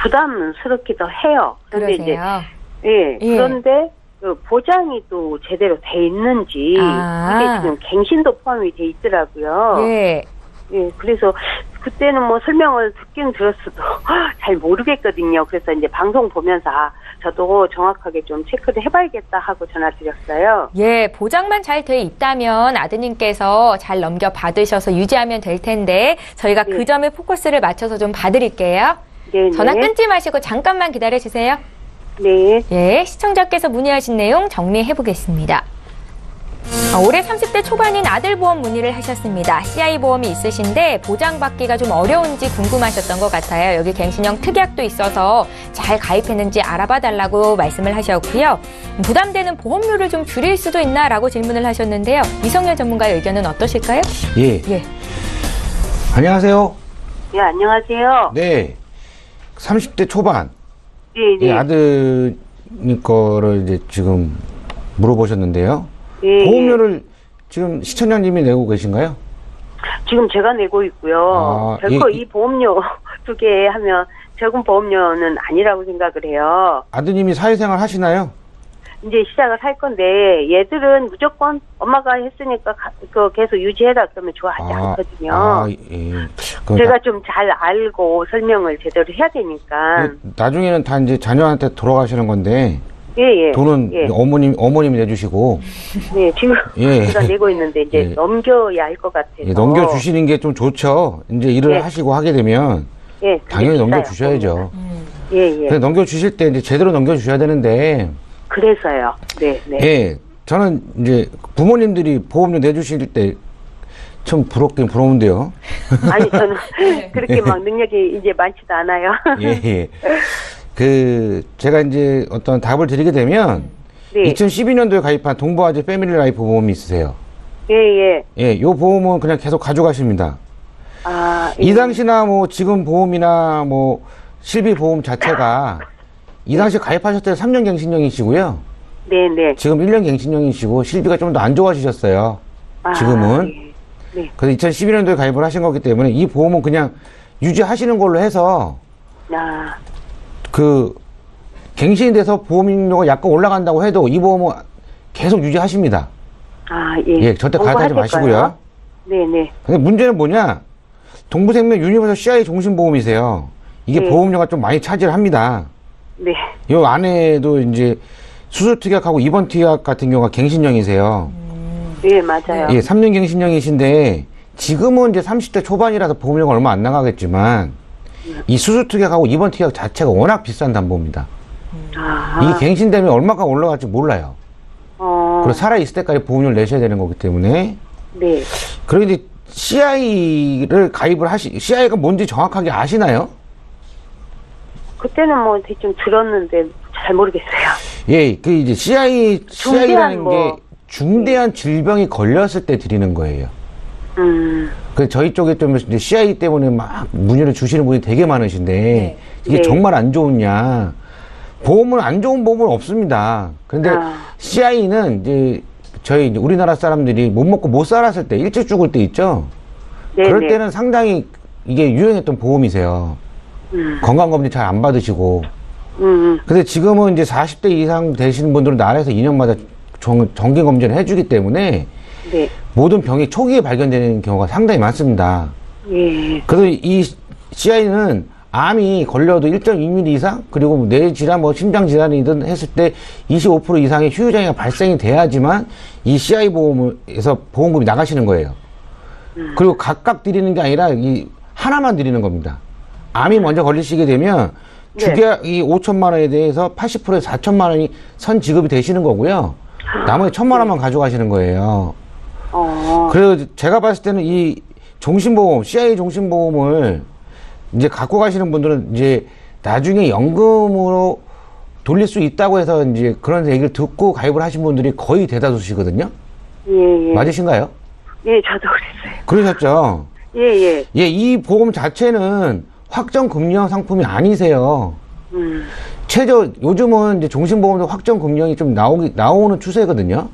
부담스럽기도 해요. 그런데 그러세요? 예. 예. 그런데 그 보장이 또 제대로 돼 있는지 아. 이게 지금 갱신도 포함이 돼 있더라고요. 예. 예. 그래서 그때는 뭐 설명을 듣긴 들었어도 잘 모르겠거든요. 그래서 이제 방송 보면서 저도 정확하게 좀 체크를 해봐야겠다 하고 전화드렸어요. 예, 보장만 잘 돼 있다면 아드님께서 잘 넘겨받으셔서 유지하면 될 텐데 저희가 네. 그 점에 포커스를 맞춰서 좀 봐드릴게요. 네, 전화 네. 끊지 마시고 잠깐만 기다려주세요. 네. 예, 시청자께서 문의하신 내용 정리해 보겠습니다. 올해 30대 초반인 아들 보험 문의를 하셨습니다. CI 보험이 있으신데 보장받기가 좀 어려운지 궁금하셨던 것 같아요. 여기 갱신형 특약도 있어서 잘 가입했는지 알아봐 달라고 말씀을 하셨고요. 부담되는 보험료를 좀 줄일 수도 있나라고 질문을 하셨는데요. 이성열 전문가의 의견은 어떠실까요? 예. 예. 안녕하세요. 네, 안녕하세요. 네. 30대 초반. 네, 네. 예, 아드님 거를 이제 지금 물어보셨는데요. 네, 보험료를 지금 시청자님이 내고 계신가요? 지금 제가 내고 있고요. 아, 결코 예, 이 보험료 2개 하면 적은 보험료는 아니라고 생각을 해요. 아드님이 사회생활 하시나요? 이제 시작을 할 건데 얘들은 무조건 엄마가 했으니까 계속 유지해라 그러면 좋아하지 않거든요. 예. 그럼 제가 좀 잘 알고 설명을 제대로 해야 되니까. 나중에는 다 이제 자녀한테 돌아가시는 건데 예. 돈은 예. 어머님이 내주시고 네, 지금 예. 제가 내고 있는데 이제 예. 넘겨야 할 것 같아서. 예, 넘겨주시는 게 좀 좋죠. 이제 일을 예. 하시고 하게 되면 예, 당연히 비싸요, 넘겨주셔야죠. 예. 근데 넘겨주실 때 이제 제대로 넘겨주셔야 되는데 그래서요. 네. 예, 저는 이제 부모님들이 보험료 내주실 때 참 부럽긴 부러운데요. 아니 저는 그렇게 막 능력이 이제 많지도 않아요. 예. 제가 이제 어떤 답을 드리게 되면 네. 2012년도에 가입한 동부아지 패밀리 라이프 보험이 있으세요. 예. 예, 요 보험은 그냥 계속 가져가십니다. 아, 예. 이 당시나 뭐 지금 보험이나 뭐 실비 보험 자체가 이 당시 가입하셨을 때 3년 갱신형이시고요. 네. 지금 1년 갱신형이시고 실비가 좀 더 안 좋아지셨어요. 아, 지금은. 예. 네. 그래서 2012년도에 가입을 하신 거기 때문에 이 보험은 그냥 유지하시는 걸로 해서 아, 갱신이 돼서 보험료가 약간 올라간다고 해도 이 보험은 계속 유지하십니다. 아, 예. 예, 절대 가입하지 마시고요. 네네. 근데 문제는 뭐냐? 동부생명 유니버설 CI 종신보험이세요. 이게 네. 보험료가 좀 많이 차지를 합니다. 네. 요 안에도 이제 수술특약하고 입원특약 같은 경우가 갱신형이세요. 예, 맞아요. 예, 3년 갱신형이신데 지금은 이제 30대 초반이라서 보험료가 얼마 안 나가겠지만 이 수술특약하고 입원특약 자체가 워낙 비싼 담보입니다. 아, 이게 갱신되면 얼마가 올라갈지 몰라요. 그리고 살아있을 때까지 보험료를 내셔야 되는 거기 때문에 네. 그리고 이제 CI를 가입을 CI가 뭔지 정확하게 아시나요? 그때는 뭐 대충 들었는데 잘 모르겠어요. 예, 이제 CI라는 중대한 뭐- 게 중대한 질병이 걸렸을 때 드리는 거예요. 그 저희 쪽에 좀 이제 CI 때문에 막 문의를 주시는 분이 되게 많으신데 이게 네. 정말 안 좋으냐? 보험은 안 좋은 보험은 없습니다. 그런데 CI는 이제 저희 이제 우리나라 사람들이 못 먹고 못 살았을 때 일찍 죽을 때 있죠. 네, 그럴 네. 때는 상당히 이게 유행했던 보험이세요. 건강검진 잘 안 받으시고. 근데 지금은 이제 40대 이상 되시는 분들은 나라에서 2년마다 정기검진을 해주기 때문에 네. 모든 병이 초기에 발견되는 경우가 상당히 많습니다. 예. 그래서 이 CI는 암이 걸려도 1.2mm 이상, 그리고 뇌질환, 뭐 심장질환이든 했을 때 25% 이상의 후유장애가 발생이 돼야지만 이 CI 보험에서 보험금이 나가시는 거예요. 그리고 각각 드리는 게 아니라 하나만 드리는 겁니다. 암이 먼저 걸리시게 되면 주계약이 5천만 원에 대해서 80%에서 4천만 원이 선 지급이 되시는 거고요. 나머지 1,000만 원만 가져가시는 거예요. 그래서 제가 봤을 때는 이 종신보험, CI 종신보험을 이제 갖고 가시는 분들은 이제 나중에 연금으로 돌릴 수 있다고 해서 이제 그런 얘기를 듣고 가입을 하신 분들이 거의 대다수시거든요. 예. 맞으신가요? 예, 저도 그랬어요. 그러셨죠? 예. 예, 이 보험 자체는 확정 금리형 상품이 아니세요. 요즘은 이제 종신보험도 확정 금리형이 좀 나오는 추세거든요.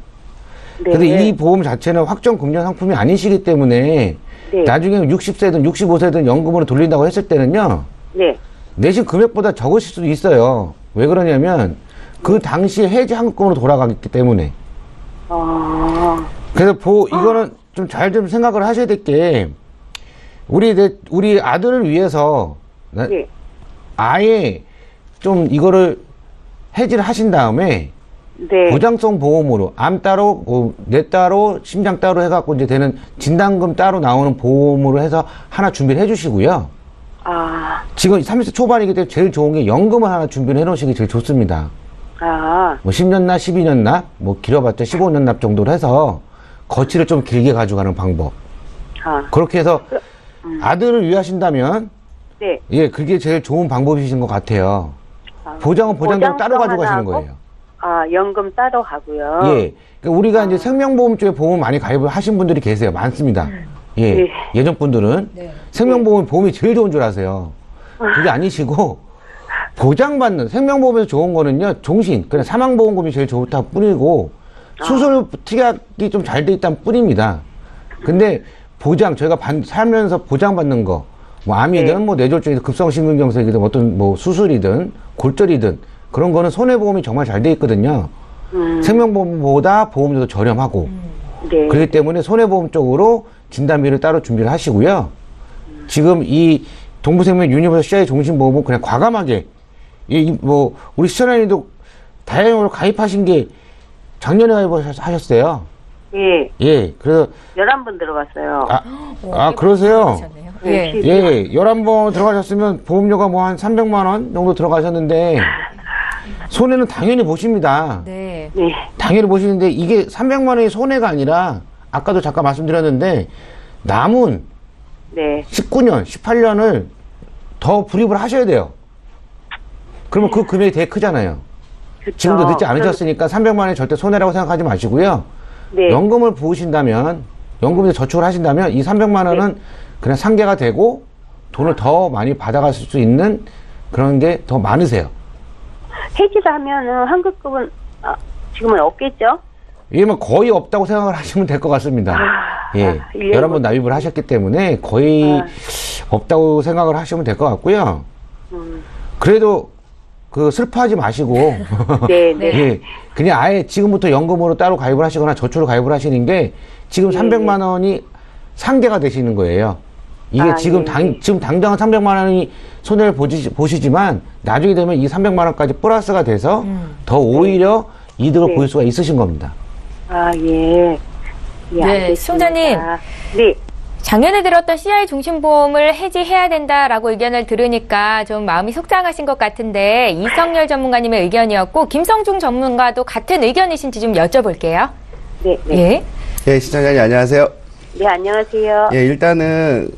네. 근데 이 보험 자체는 확정 금리형 상품이 아니시기 때문에 네. 나중에 60세든 65세든 연금으로 돌린다고 했을 때는요. 네. 내신 금액보다 적으실 수도 있어요. 왜 그러냐면 그 당시에 해지 환급금으로 돌아가기 때문에. 그래서 이거는 좀 잘 좀 생각을 하셔야 될 게 우리 아들을 위해서 네. 아예 좀 이거를 해지를 하신 다음에 네. 보장성 보험으로 암 따로, 뇌 따로, 심장 따로 해갖고 이제 되는 진단금 따로 나오는 보험으로 해서 하나 준비를 해주시고요. 아, 지금 30대 초반이기 때문에 제일 좋은 게 연금을 하나 준비를 해놓으시기 제일 좋습니다. 아, 뭐 10년 납, 12년 납, 뭐 길어봤자 15년 납 정도로 해서 거치를 좀 길게 가져가는 방법. 아, 그렇게 해서 아들을 위하신다면 네. 예, 그게 제일 좋은 방법이신 것 같아요. 아, 보장은 보장대로 따로 보장성 가져가시는 하나 거예요. 하고, 아, 연금 따로 하고요. 예. 그러니까 우리가 이제 생명보험 쪽에 보험 많이 가입을 하신 분들이 계세요. 많습니다. 예. 네. 예전 분들은 생명보험이 보험이 제일 좋은 줄 아세요. 그게 아니시고 보장받는 생명보험에서 좋은 거는요. 종신, 그냥 사망보험금이 제일 좋다 뿐이고 수술 특약이 좀 잘 돼 있다는 뿐입니다. 근데 보장 저희가 살면서 보장받는 거 뭐 암이든 네. 뭐 뇌졸중이든 급성심근경색이든 어떤 뭐 수술이든 골절이든 그런 거는 손해보험이 정말 잘 돼 있거든요. 생명보험보다 보험료도 저렴하고 네. 그렇기 때문에 손해보험 쪽으로 진단비를 따로 준비를 하시고요. 지금 이 동부생명 유니버설 CI 종신보험은 그냥 과감하게 뭐 우리 시청자님도 다양으로 가입하신 게 작년에 가입하셨어요. 예. 예, 그래서 11분 들어갔어요. 그러세요. 예. 예, 11번 들어가셨으면 보험료가 뭐 한 300만 원 정도 들어가셨는데 손해는 당연히 보십니다. 네. 네. 당연히 보시는데 이게 300만 원이 손해가 아니라 아까도 잠깐 말씀드렸는데 남은 네. 19년, 18년을 더 불입을 하셔야 돼요. 그러면 그 금액이 되게 크잖아요. 그쵸. 지금도 늦지 않으셨으니까 300만 원이 절대 손해라고 생각하지 마시고요. 네. 연금을 부으신다면, 연금에 저축을 하신다면 이 300만 원은 그냥 상계가 되고 돈을 더 많이 받아가실 수 있는 그런 게 더 많으세요. 해지를 하면은 환급금은 지금은 없겠죠? 이게 뭐 거의 없다고 생각을 하시면 될 것 같습니다. 예. 11번 납입을 하셨기 때문에 거의 없다고 생각을 하시면 될 것 같고요. 그래도 그 슬퍼하지 마시고. 네, 네. 예. 그냥 아예 지금부터 연금으로 따로 가입을 하시거나 저축으로 가입을 하시는 게 지금 300만 원이 상계가 되시는 거예요. 이게 지금 지금 당장은 300만 원이 손해를 보시지만 나중에 되면 이 300만 원까지 플러스가 돼서 더 오히려 이득을 볼 수가 있으신 겁니다. 아, 예. 예, 네, 알겠습니다. 시청자님. 네. 작년에 들었던 CI 종신보험을 해지해야 된다라고 의견을 들으니까 좀 마음이 속상하신 것 같은데 이성열 전문가님의 의견이었고 김성중 전문가도 같은 의견이신지 좀 여쭤볼게요. 네, 네. 예. 예, 시청자님 안녕하세요. 네, 안녕하세요. 예, 일단은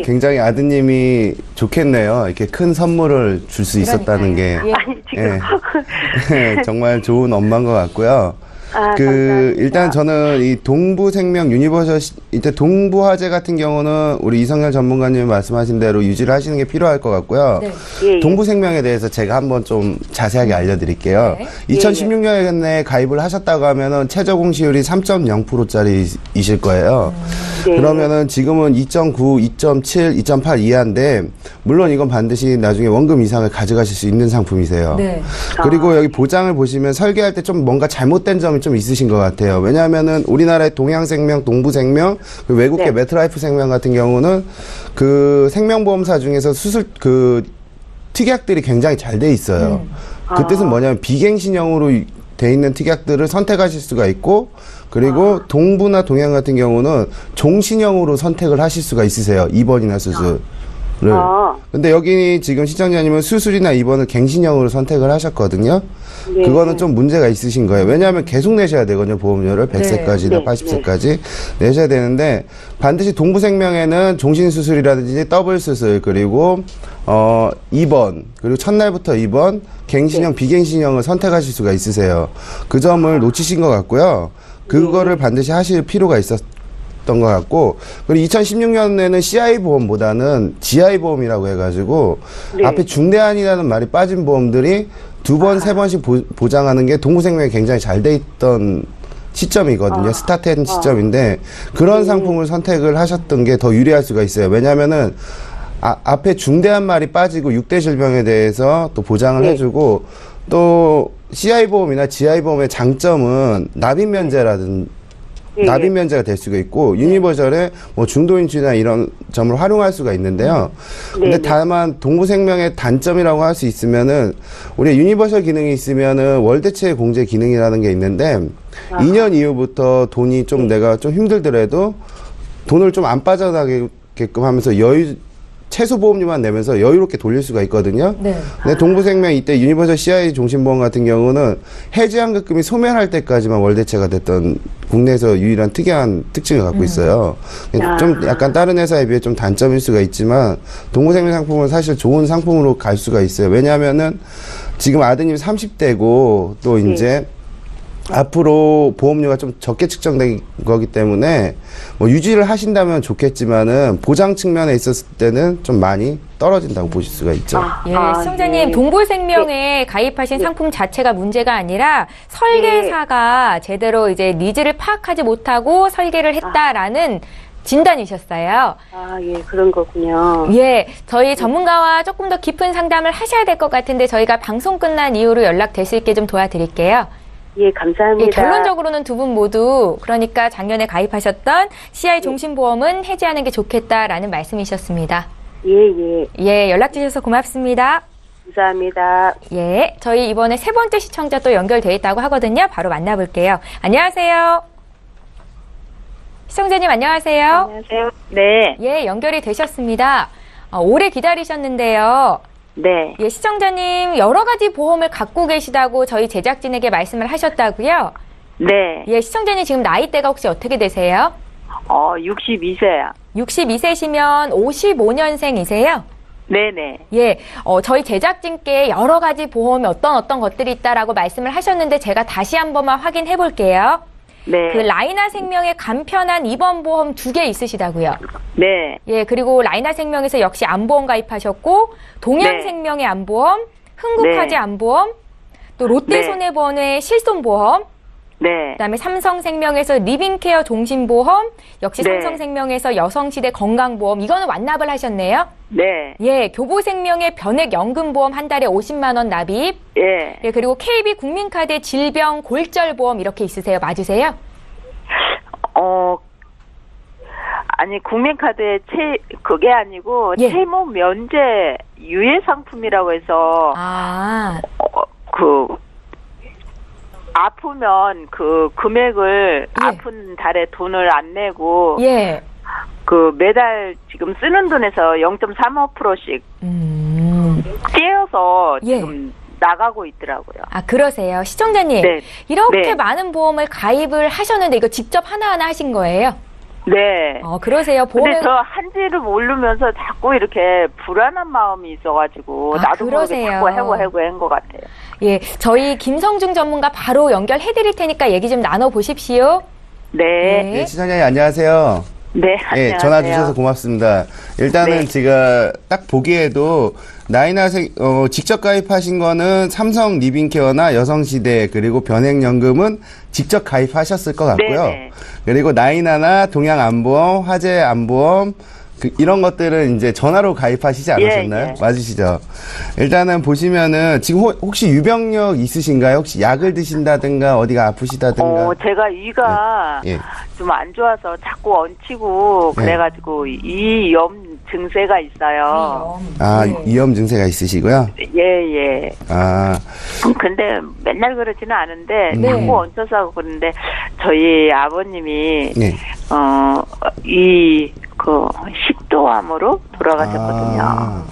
굉장히 아드님이 좋겠네요. 이렇게 큰 선물을 줄 수 있었다는 게. 예. 아니, 지금. 예, 정말 좋은 엄마인 것 같고요. 감사합니다. 일단 저는 이 동부생명 유니버설, 이때 동부화재 같은 경우는 우리 이성열 전문가님이 말씀하신 대로 유지를 하시는 게 필요할 것 같고요. 네. 예, 예. 동부생명에 대해서 제가 한번 좀 자세하게 알려드릴게요. 네. 2016년에 가입을 하셨다고 하면은 최저 공시율이 3.0%짜리이실 거예요. 네. 그러면은 지금은 2.9, 2.7, 2.8 이하인데 물론 이건 반드시 나중에 원금 이상을 가져가실 수 있는 상품이세요. 네. 그리고 여기 보장을 보시면 설계할 때 좀 뭔가 잘못된 점이 좀 있으신 것 같아요. 왜냐하면은 우리나라의 동양생명, 동부생명, 외국계 네. 메트라이프 생명 같은 경우는 그 생명보험사 중에서 특약들이 굉장히 잘 돼 있어요. 그 뜻은 뭐냐면 비갱신형으로 돼 있는 특약들을 선택하실 수가 있고 그리고 동부나 동양 같은 경우는 종신형으로 선택을 하실 수가 있으세요. 입원이나 수술을. 근데 여기 지금 시청자님은 수술이나 입원을 갱신형으로 선택을 하셨거든요. 네. 그거는 좀 문제가 있으신 거예요. 왜냐하면 계속 내셔야 되거든요. 보험료를 100세까지나 네. 80세까지 내셔야 되는데 반드시 동부생명에는 종신수술이라든지 더블수술 그리고 입원 그리고 첫날부터 입원 갱신형 비갱신형을 선택하실 수가 있으세요. 그 점을 놓치신 것 같고요. 그거를 반드시 하실 필요가 있었던 것 같고 그리고 2016년에는 CI 보험보다는 GI 보험이라고 해가지고 앞에 중대한이라는 말이 빠진 보험들이 2번, 3번씩 보장하는 게 동부생명에 굉장히 잘 돼 있던 시점이거든요. 스타트한 시점인데 그런 상품을 선택을 하셨던 게 더 유리할 수가 있어요. 왜냐하면은 앞에 중대한 말이 빠지고 6대 질병에 대해서 또 보장을 해주고 또 CI 보험이나 GI 보험의 장점은 납입 면제라든지 예, 납입 예. 면제가 될 수가 있고 유니버셜에 뭐 중도인출이나 이런 점을 활용할 수가 있는데요. 근데 네, 네. 다만 동부생명의 단점이라고 할 수 있으면은 우리 유니버셜 기능이 있으면은 월대체 공제 기능이라는 게 있는데 2년 이후부터 돈이 좀 내가 좀 힘들더라도 돈을 좀 안 빠져나게끔 하면서 최소 보험료만 내면서 여유롭게 돌릴 수가 있거든요. 네. 근데 동부생명 이때 유니버설 CI 종신보험 같은 경우는 해지환급금이 소멸할 때까지만 월대체가 됐던 국내에서 유일한 특이한 특징을 갖고 있어요. 좀 약간 다른 회사에 비해 좀 단점일 수가 있지만 동부생명 상품은 사실 좋은 상품으로 갈 수가 있어요. 왜냐하면은 지금 아드님 30대고 또 이제 앞으로 보험료가 좀 적게 측정된 거기 때문에 뭐 유지를 하신다면 좋겠지만은 보장 측면에 있었을 때는 좀 많이 떨어진다고 보실 수가 있죠. 예, 시청자님, 예. 동부생명에 가입하신 상품 자체가 문제가 아니라 설계사가 제대로 이제 니즈를 파악하지 못하고 설계를 했다라는 진단이셨어요. 아, 예, 그런 거군요. 예, 저희 전문가와 조금 더 깊은 상담을 하셔야 될 것 같은데 저희가 방송 끝난 이후로 연락될 수 있게 좀 도와드릴게요. 예, 감사합니다. 예, 결론적으로는 두 분 모두 그러니까 작년에 가입하셨던 CI 종신보험은 해지하는 게 좋겠다라는 말씀이셨습니다. 예, 예. 예, 연락 주셔서 고맙습니다. 감사합니다. 예, 저희 이번에 세 번째 시청자 또 연결돼 있다고 하거든요. 바로 만나볼게요. 안녕하세요. 시청자님 안녕하세요. 안녕하세요. 네. 예, 연결이 되셨습니다. 오래 기다리셨는데요. 네. 예, 시청자님 여러 가지 보험을 갖고 계시다고 저희 제작진에게 말씀을 하셨다고요? 네. 예, 시청자님 지금 나이대가 혹시 어떻게 되세요? 62세야. 62세시면 55년생이세요? 네네. 예, 저희 제작진께 여러 가지 보험이 어떤 것들이 있다라고 말씀을 하셨는데 제가 다시 한 번만 확인해 볼게요. 네. 그 라이나 생명의 간편한 입원 보험 2개 있으시다고요? 네. 예, 그리고 라이나 생명에서 역시 안보험 가입하셨고 동양생명의 안보험, 흥국화재 네. 안보험, 또 롯데손해보험의 실손보험, 네. 그다음에 삼성생명에서 리빙케어 종신보험, 역시 네. 삼성생명에서 여성시대 건강보험, 이거는 완납을 하셨네요. 네. 예, 교보생명의 변액연금보험 한 달에 50만 원 납입. 예. 예, 그리고 KB국민카드 질병 골절보험 이렇게 있으세요. 맞으세요? 아니, 국민카드에 그게 아니고, 예. 채무 면제 유예 상품이라고 해서, 아, 아프면 그 금액을 예. 아픈 달에 돈을 안 내고, 예. 그 매달 지금 쓰는 돈에서 0.35%씩 떼어서 예. 지금 나가고 있더라고요. 아, 그러세요. 시청자님. 네. 이렇게 네. 많은 보험을 가입을 하셨는데 이거 직접 하나하나 하신 거예요? 네. 그러세요. 보험을. 근데 저 한지를 모르면서 자꾸 이렇게 불안한 마음이 있어가지고 아, 나도 모르게 그러세요. 자꾸 해고 한 것 같아요. 예, 저희 김성중 전문가 바로 연결해 드릴 테니까 얘기 좀 나눠 보십시오. 네. 네, 시청자님 안녕하세요. 네. 예, 안녕하세요. 전화 주셔서 고맙습니다. 일단은 네. 제가 딱 보기에도 직접 가입하신 거는 삼성 리빙케어나 여성시대 그리고 변액연금은 직접 가입하셨을 것 같고요. 네네. 그리고 나이나나 동양안보험, 화재안보험 이런 것들은 이제 전화로 가입하시지 않으셨나요? 예. 맞으시죠? 일단은 보시면은 지금 혹시 유병력 있으신가요? 혹시 약을 드신다든가 어디가 아프시다든가? 제가 위가 예. 좀 안 좋아서 자꾸 얹히고 네. 그래가지고 이염 증세가 있어요. 위염 증세가 있으시고요. 예. 아, 근데 맨날 그러지는 않은데 네. 자꾸 얹혀서 하고 그러는데 저희 아버님이 네. 식도암으로 돌아가셨거든요. 아.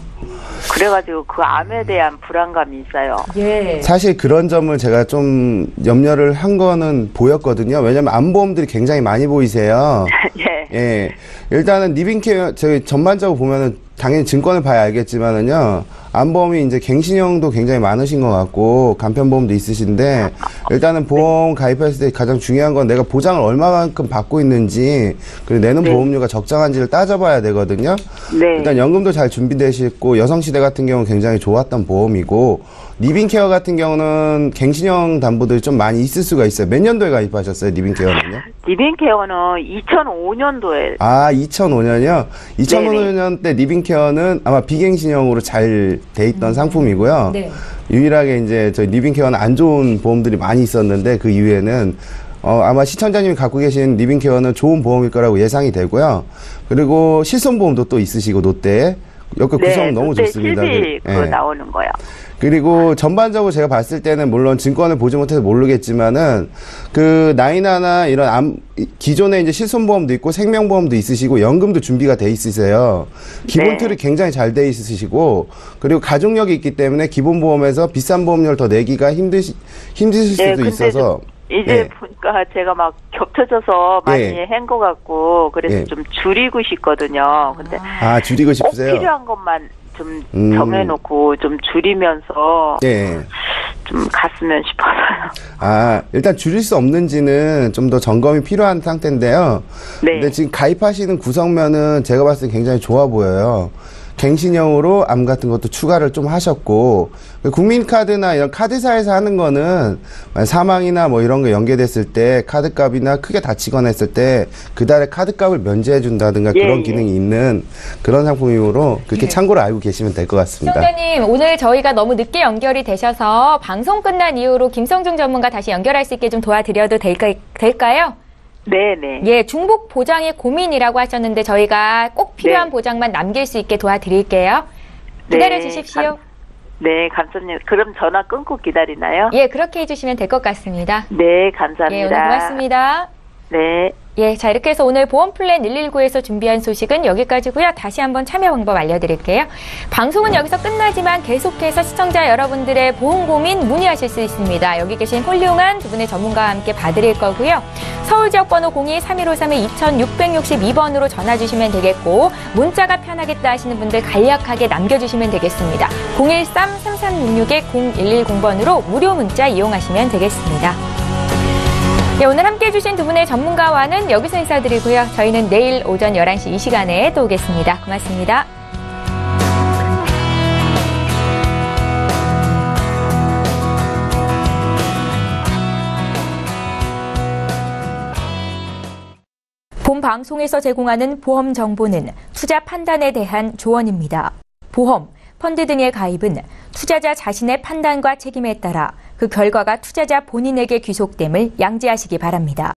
그래가지고 그 암에 대한 불안감이 있어요. 예. 사실 그런 점을 제가 좀 염려를 한 거는 보였거든요. 왜냐면 암보험들이 굉장히 많이 보이세요. 예. 예. 일단은 리빙케어, 저희 전반적으로 보면은 당연히 증권을 봐야 알겠지만은요. 암보험이 이제 갱신형도 굉장히 많으신 것 같고, 간편보험도 있으신데, 일단은 보험 가입했을 때 가장 중요한 건 내가 보장을 얼마만큼 받고 있는지, 그리고 내는 네. 보험료가 적정한지를 따져봐야 되거든요. 네. 일단 연금도 잘 준비되시고, 여성시대 같은 경우는 굉장히 좋았던 보험이고, 리빙케어 같은 경우는 갱신형 담보들이 좀 많이 있을 수가 있어요. 몇 년도에 가입하셨어요, 리빙케어는요? 리빙케어는 2005년도에 2005년이요? 2005년 때 리빙케어는 아마 비갱신형으로 잘 돼 있던 상품이고요. 네. 유일하게 이제 저희 리빙케어는 안 좋은 보험들이 많이 있었는데 그 이후에는 아마 시청자님이 갖고 계신 리빙케어는 좋은 보험일 거라고 예상이 되고요. 그리고 실손보험도 또 있으시고 롯데 여기 구성 너무 롯데 좋습니다. 실비 예. 나오는 거요. 그리고 전반적으로 제가 봤을 때는 물론 증권을 보지 못해서 모르겠지만은 그 나인하나 이런 기존에 이제 실손보험도 있고 생명보험도 있으시고 연금도 준비가 돼 있으세요. 기본 네. 틀이 굉장히 잘 돼 있으시고 그리고 가족력이 있기 때문에 기본보험에서 비싼 보험료를 더 내기가 힘드실 수도 근데 있어서 이제 예. 보니까 제가 막 겹쳐져서 많이 예. 한 것 같고 그래서 예. 좀 줄이고 싶거든요. 근데 줄이고 꼭 싶으세요? 필요한 것만 좀 정해놓고 좀 줄이면서 예. 좀 갔으면 싶어서요. 일단 줄일 수 없는지는 좀 더 점검이 필요한 상태인데요. 네. 근데 지금 가입하시는 구성면은 제가 봤을 때 굉장히 좋아 보여요. 갱신형으로 암 같은 것도 추가를 좀 하셨고, 국민카드나 이런 카드사에서 하는 거는 사망이나 뭐 이런 거 연계됐을 때 카드값이나 크게 다치거나 했을 때 그달에 카드값을 면제해 준다든가 그런 기능이 있는 그런 상품이므로 그렇게 참고로 알고 계시면 될 것 같습니다. 시청자님, 오늘 저희가 너무 늦게 연결이 되셔서 방송 끝난 이후로 김성중 전문가 다시 연결할 수 있게 좀 도와드려도 될까요? 네네. 예, 중복 보장이 고민이라고 하셨는데 저희가 꼭 필요한 네. 보장만 남길 수 있게 도와드릴게요. 기다려 주십시오. 네, 감사합니다. 그럼 전화 끊고 기다리나요? 예, 그렇게 해주시면 될 것 같습니다. 네, 감사합니다. 예, 오늘 고맙습니다. 네. 예, 자, 이렇게 해서 오늘 보험플랜 119에서 준비한 소식은 여기까지고요. 다시 한번 참여 방법 알려드릴게요. 방송은 여기서 끝나지만 계속해서 시청자 여러분들의 보험 고민 문의하실 수 있습니다. 여기 계신 훌륭한 두 분의 전문가와 함께 봐드릴 거고요. 서울 지역 번호 02-3153-2662번으로 전화 주시면 되겠고, 문자가 편하겠다 하시는 분들 간략하게 남겨주시면 되겠습니다. 013-3366-0110번으로 무료 문자 이용하시면 되겠습니다. 네, 오늘 함께해 주신 두 분의 전문가와는 여기서 인사드리고요. 저희는 내일 오전 11시 이 시간에 또 오겠습니다. 고맙습니다. 본 방송에서 제공하는 보험 정보는 투자 판단에 대한 조언입니다. 보험, 펀드 등의 가입은 투자자 자신의 판단과 책임에 따라 그 결과가 투자자 본인에게 귀속됨을 양지하시기 바랍니다.